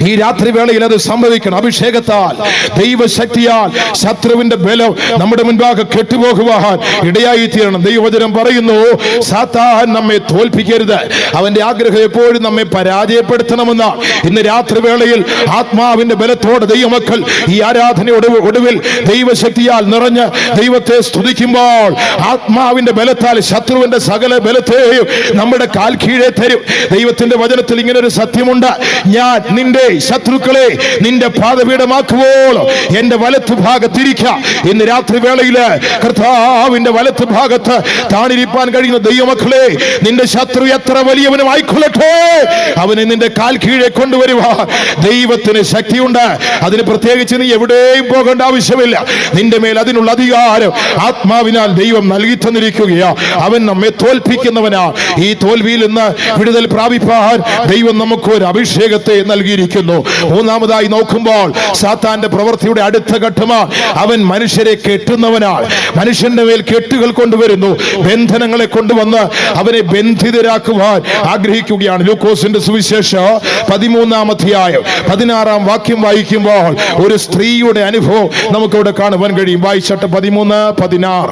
ഈ രാത്രി വേളയിൽ അത് സംഭവിക്കണം. അഭിഷേകത്താൽ, ദൈവശക്തിയാൽ ശത്രുവിന്റെ ബലം നമ്മുടെ മുൻപാകെ കെട്ടുപോകുവാൻ ഇടയായി തീരണം. ദൈവവചനം പറയുന്നു, സാത്താൻ നമ്മെ തോൽപ്പിക്കരുത്, അവന്റെ ആഗ്രഹം എപ്പോഴും നമ്മെ പരാജയപ്പെടുത്തണമെന്ന. ഇന്ന് രാത്രി വേളയിൽ ആത്മാവിന്റെ ബലത്തോടെ ദൈവമക്കൾ ഈ ആരാധനയുടെ ഒടുവിൽ ദൈവശക്തിയാൽ നിറഞ്ഞ് ദൈവത്തെ സ്തുതിക്കുമ്പോൾ ആത്മാവിന്റെ ബലത്താൽ ശത്രുവിന്റെ സകല ബലത്തെയും നമ്മുടെ കാൽ കീഴെ തരും. ദൈവത്തിന്റെ വചനത്തിൽ ഇങ്ങനെ ഒരു സത്യമുണ്ട്, ഞാൻ നിന്റെ ശത്രുക്കളെ നിന്റെ പാദപീഠമാക്കുവോളം എന്റെ വലത്ത് ഭാഗത്തിരിക്കാം. ഇന്ന് രാത്രി വേളയില് കർത്താവിന്റെ വലത്ത് ഭാഗത്ത് താണിരിപ്പാൻ കഴിയുന്ന ദൈവമക്കളെ, നിന്റെ ശത്രു എത്ര വലിയവനും ആയിക്കൊള്ളട്ടെ, അവനെ നിന്റെ കാൽ കീഴെ കൊണ്ടുവരുവാൻ ദൈവത്തിന് ശക്തിയുണ്ട്. അതിന് പ്രത്യേകിച്ച് നീ എവിടെയും പോകേണ്ട ആവശ്യമില്ല. നിന്റെ മേൽ അതിനുള്ള അധികാരം ആത്മാവിനാൽ ദൈവം നൽകി തന്നിരിക്കുകയാ. അവൻ നമ്മെ തോൽപ്പിക്കുന്നവനാ. ഈ തോൽവിയിൽ നിന്ന് വിടുതൽ പ്രാപിപ്പാൻ ദൈവം നമുക്ക് ഒരു അഭിഷേകത്തെ നൽകിയിരിക്കുന്നു. മൂന്നാമതായി നോക്കുമ്പോൾ സാത്താന്റെ പ്രവൃത്തിയുടെ അടുത്ത ഘട്ടമാണ് അവൻ മനുഷ്യരെ കെട്ടുന്നവനാണ്. മനുഷ്യന്റെ മേൽ കെട്ടുകൾ കൊണ്ടുവരുന്നു, ബന്ധനങ്ങളെ കൊണ്ടുവന്ന് അവനെ ബന്ധിതരാക്കുവാൻ ആഗ്രഹിക്കുകയാണ്. ലൂക്കോസിന്റെ സുവിശേഷം 13-ാം അധ്യായം 16-ാം വാക്യം വായിക്കുമ്പോൾ ഒരു സ്ത്രീയുടെ അനുഭവം നമുക്കിവിടെ കാണുവാൻ കഴിയും. വായിച്ചട്ട് 13-16.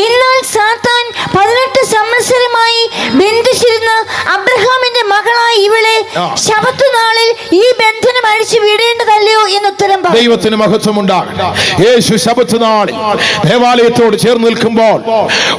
എന്നാൽ സാത്താൻ 18 സംവത്സരമായി ബന്ധിച്ചിരുന്ന അബ്രഹാമിന്റെ മകളായ ഇവളെ ശബത്ത് നാളിൽ ഈ ബന്ധനം അഴിച്ചു വിടേണ്ടതല്ലയോ എന്ന് ഉത്തരം പറഞ്ഞു. ദൈവത്തിന് മഹത്വമുണ്ടാകട്ടെ. യേശു ശബത്ത് നാളിൽ ദേവാലയത്തോട് ചേർന്ന് നിൽക്കുമ്പോൾ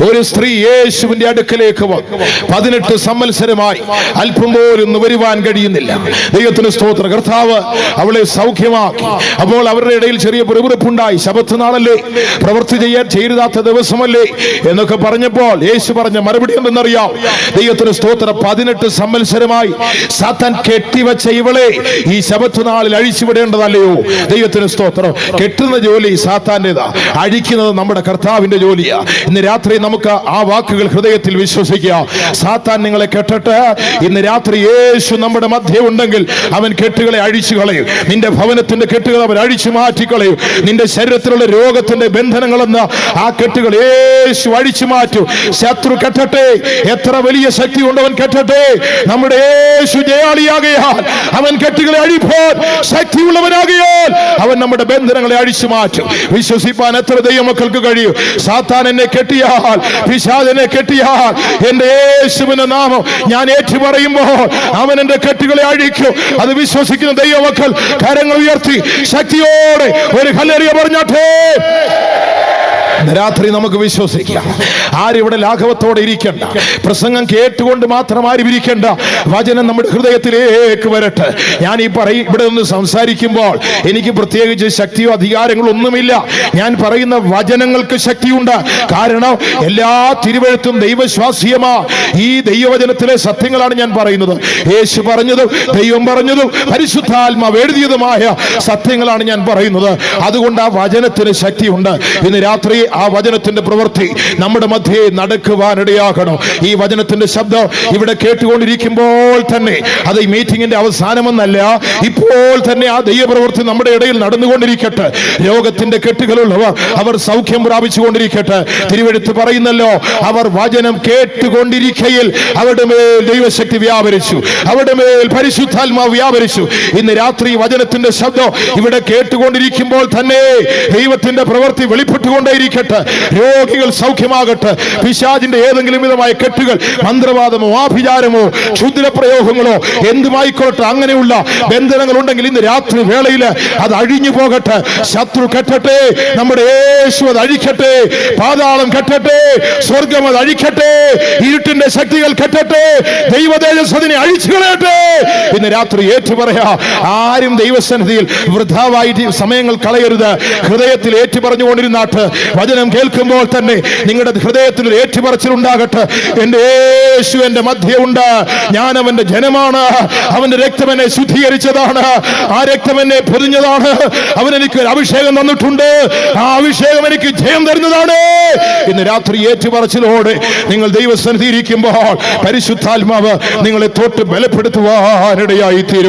ഒരു സ്ത്രീ യേശുവിന്റെ അടുക്കലേക്ക് വന്നു. 18 സംവത്സരമായി അല്പം പോലും വരുവാൻ കഴിയുന്നില്ല. ദൈവത്തിന് സ്തോത്രം. കർത്താവ് അവളെ സൗഖ്യമാക്കി. അപ്പോൾ അവരുടെ ഇടയിൽ ചെറിയ പിറുപിറുപ്പുണ്ടായി. ശബത്ത് നാളല്ലേ, പ്രവൃത്തി ചെയ്യാൻ ചെയ്താത്ത ദിവസമല്ലേ എന്നൊക്കെ പറഞ്ഞപ്പോൾ യേശു പറഞ്ഞ മറുപടി എന്തെന്നറിയാം? ദൈവത്തിന് സ്തോത്രം. 18 സംവത്സരമായി സാത്താൻ കെട്ടിവെച്ച ഇവളെ ഈ ശബത്ത് നാളിൽ അഴിച്ചുവിടേണ്ടതല്ലയോ? ദൈവത്തിന് സ്തോത്രം. കെട്ടുന്ന ജോലി സാത്താന്റേതാ, അഴിക്കുന്നത് നമ്മുടെ കർത്താവിന്റെ ജോലിയാ. ഇന്ന് രാത്രി നമുക്ക് ആ വാക്കുകൾ ഹൃദയത്തിൽ വിശ്വസിക്കുക. സാത്താൻ നിങ്ങളെ കെട്ടട്ടെ. ഇന്ന് രാത്രി യേശു നമ്മുടെ മധ്യേ ഉണ്ടെങ്കിൽ അവൻ കെട്ടുകളെ അഴിച്ചു കളയും. നിന്റെ ഭവനത്തിന്റെ കെട്ടുകൾ അവൻ അഴിച്ചു മാറ്റിക്കളയും. നിന്റെ ശരീരത്തിലുള്ള രോഗത്തിന്റെ ബന്ധനങ്ങളെന്ന് ആ കെട്ടുകൾ യേശു അഴിച്ചു മാറ്റും. ശത്രു കെട്ടട്ടെ, എത്ര വലിയ ശക്തി ഉണ്ടവൻ കെട്ടട്ടെ. നമ്മുടെ യേശു ജയാളിയാകയാൽ അവൻ കെട്ടുകളെ അഴിപ്പോൾ ശക്തിയുള്ളവനാകയാൽ അവൻ നമ്മുടെ ബന്ധനങ്ങളെ അഴിച്ചു മാറ്റും. വിശ്വസിപ്പാൻ എത്ര ദൈവമക്കൾക്ക് കഴിയും? സാത്താൻ എന്നെ കെട്ടിയാൽ, പിശാച് എന്നെ കെട്ടിയാൽ, എന്റെ യേശുവിന്റെ നാമം ഞാൻ ഏറ്റുപറയുമ്പോൾ അവൻ എന്റെ കെട്ടുകളെ അഴിക്കും. അത് വിശ്വസിക്കുന്ന ദൈവമക്കൾ കരങ്ങൾ ഉയർത്തി ശക്തിയോടെ ഒരു ഹല്ലേലൂയ പറഞ്ഞാട്ടെ. രാത്രി നമുക്ക് വിശ്വസിക്കാം. ആരിവിടെ ലാഘവത്തോടെ ഇരിക്കണ്ട. പ്രസംഗം കേട്ടുകൊണ്ട് മാത്രം ആരും ഇരിക്കണ്ട. വചനം നമ്മുടെ ഹൃദയത്തിലേക്ക് വരട്ടെ. ഞാൻ ഈ ഇവിടെ നിന്ന് സംസാരിക്കുമ്പോൾ എനിക്ക് പ്രത്യേകിച്ച് ശക്തിയോ അധികാരങ്ങളോ ഒന്നുമില്ല. ഞാൻ പറയുന്ന വചനങ്ങൾക്ക് ശക്തിയുണ്ട്. കാരണം എല്ലാ തിരുവെഴുത്തും ദൈവശ്വാസീയമാ. ഈ ദൈവവചനത്തിലെ സത്യങ്ങളാണ് ഞാൻ പറയുന്നത്. യേശു പറഞ്ഞതും ദൈവം പറഞ്ഞതും പരിശുദ്ധാത്മാവ് എഴുതിയതുമായ സത്യങ്ങളാണ് ഞാൻ പറയുന്നത്. അതുകൊണ്ട് ആ വചനത്തിന് ശക്തിയുണ്ട്. ഇന്ന് രാത്രി ആ വചനത്തിന്റെ പ്രവൃത്തി നമ്മുടെ മധ്യേ നടക്കുവാനിടയാകണം. ഈ വചനത്തിന്റെ ശബ്ദം ഇവിടെ കേട്ടുകൊണ്ടിരിക്കുമ്പോൾ തന്നെ, അത് ഈ മീറ്റിംഗിന്റെ അവസാനമെന്നല്ല, ഇപ്പോൾ തന്നെ ആ ദൈവപ്രവൃത്തി നമ്മുടെ ഇടയിൽ നടന്നുകൊണ്ടിരിക്കട്ടെ. രോഗത്തിന്റെ കെട്ടുകളുള്ളവർ അവർ സൗഖ്യം പ്രാപിച്ചുകൊണ്ടിരിക്കട്ടെ. തിരുവെഴുത്ത് പറയുന്നല്ലോ, അവർ വചനം കേട്ടുകൊണ്ടിരിക്കയിൽ അവരുടെ മേൽ ദൈവശക്തി വ്യാപരിച്ചു, അവരുടെ മേൽ പരിശുദ്ധാത്മാവ് വ്യാപരിച്ചു. ഇന്ന് രാത്രി വചനത്തിന്റെ ശബ്ദം ഇവിടെ കേട്ടുകൊണ്ടിരിക്കുമ്പോൾ തന്നെ ദൈവത്തിന്റെ പ്രവൃത്തി വെളിപ്പെട്ടുകൊണ്ടേയിരിക്കട്ടെ. രോഗികൾ സൗഖ്യമാകട്ടെ. പിശാചിന്റെ ഏതെങ്കിലും വിധമായ കെട്ടുകൾ, മന്ത്രവാദമോ ആഭിചാരമോ ക്ഷുദ്രപ്രയോഗങ്ങളോ എന്തുമായിക്കൊള്ളട്ടെ, അങ്ങനെയുള്ള ബന്ധനങ്ങൾ ഉണ്ടെങ്കിൽ ഇന്ന് രാത്രി വേളയിൽ അത് അഴിഞ്ഞു പോകട്ടെ. ശത്രു കെട്ടട്ടെ, നമ്മുടെ യേശു അത് അഴിക്കട്ടെ. പാതാളം കെട്ടട്ടെ, സ്വർഗം അത് അഴിക്കട്ടെ. ഇരുട്ടിന്റെ ശക്തികൾ കെട്ടട്ടെ, ദൈവതേജസ് അതിനെ അഴിച്ചു കളയട്ടെ. ഇന്ന് രാത്രി ഏറ്റുപറയാ. ആരും ദൈവസന്നിധിയിൽ വൃഥാവായി സമയങ്ങൾ കളയരുത്. ഹൃദയത്തിൽ ഏറ്റുപറഞ്ഞുകൊണ്ടിരുന്നാട്ട് വചനം കേൾക്കുമ്പോൾ തന്നെ നിങ്ങളുടെ ഹൃദയത്തിൽ ഒരു ഏറ്റുപറച്ചിലുണ്ടാകട്ടെ. എന്റെ യേശു എന്റെ മധ്യേ ഉണ്ട്, ഞാൻ അവന്റെ ജനമാണ്, അവന്റെ രക്തം എന്നെ ശുദ്ധീകരിച്ചതാണ്, ആ രക്തം എന്നെ പൊതിഞ്ഞതാണ്, അവൻ എനിക്ക് ഒരു അഭിഷേകം തന്നിട്ടുണ്ട്, ആ അഭിഷേകം എനിക്ക് ജയം തരുന്നതാണ്. ഇന്ന് രാത്രി ഏറ്റുപറച്ചിലോടെ നിങ്ങൾ ദൈവസന്നിധിയിൽ ഇരിക്കുമ്പോൾ പരിശുദ്ധാത്മാവ് നിങ്ങളെ തൊട്ട് ബലപ്പെടുത്തുവാനിടയായി തീരും.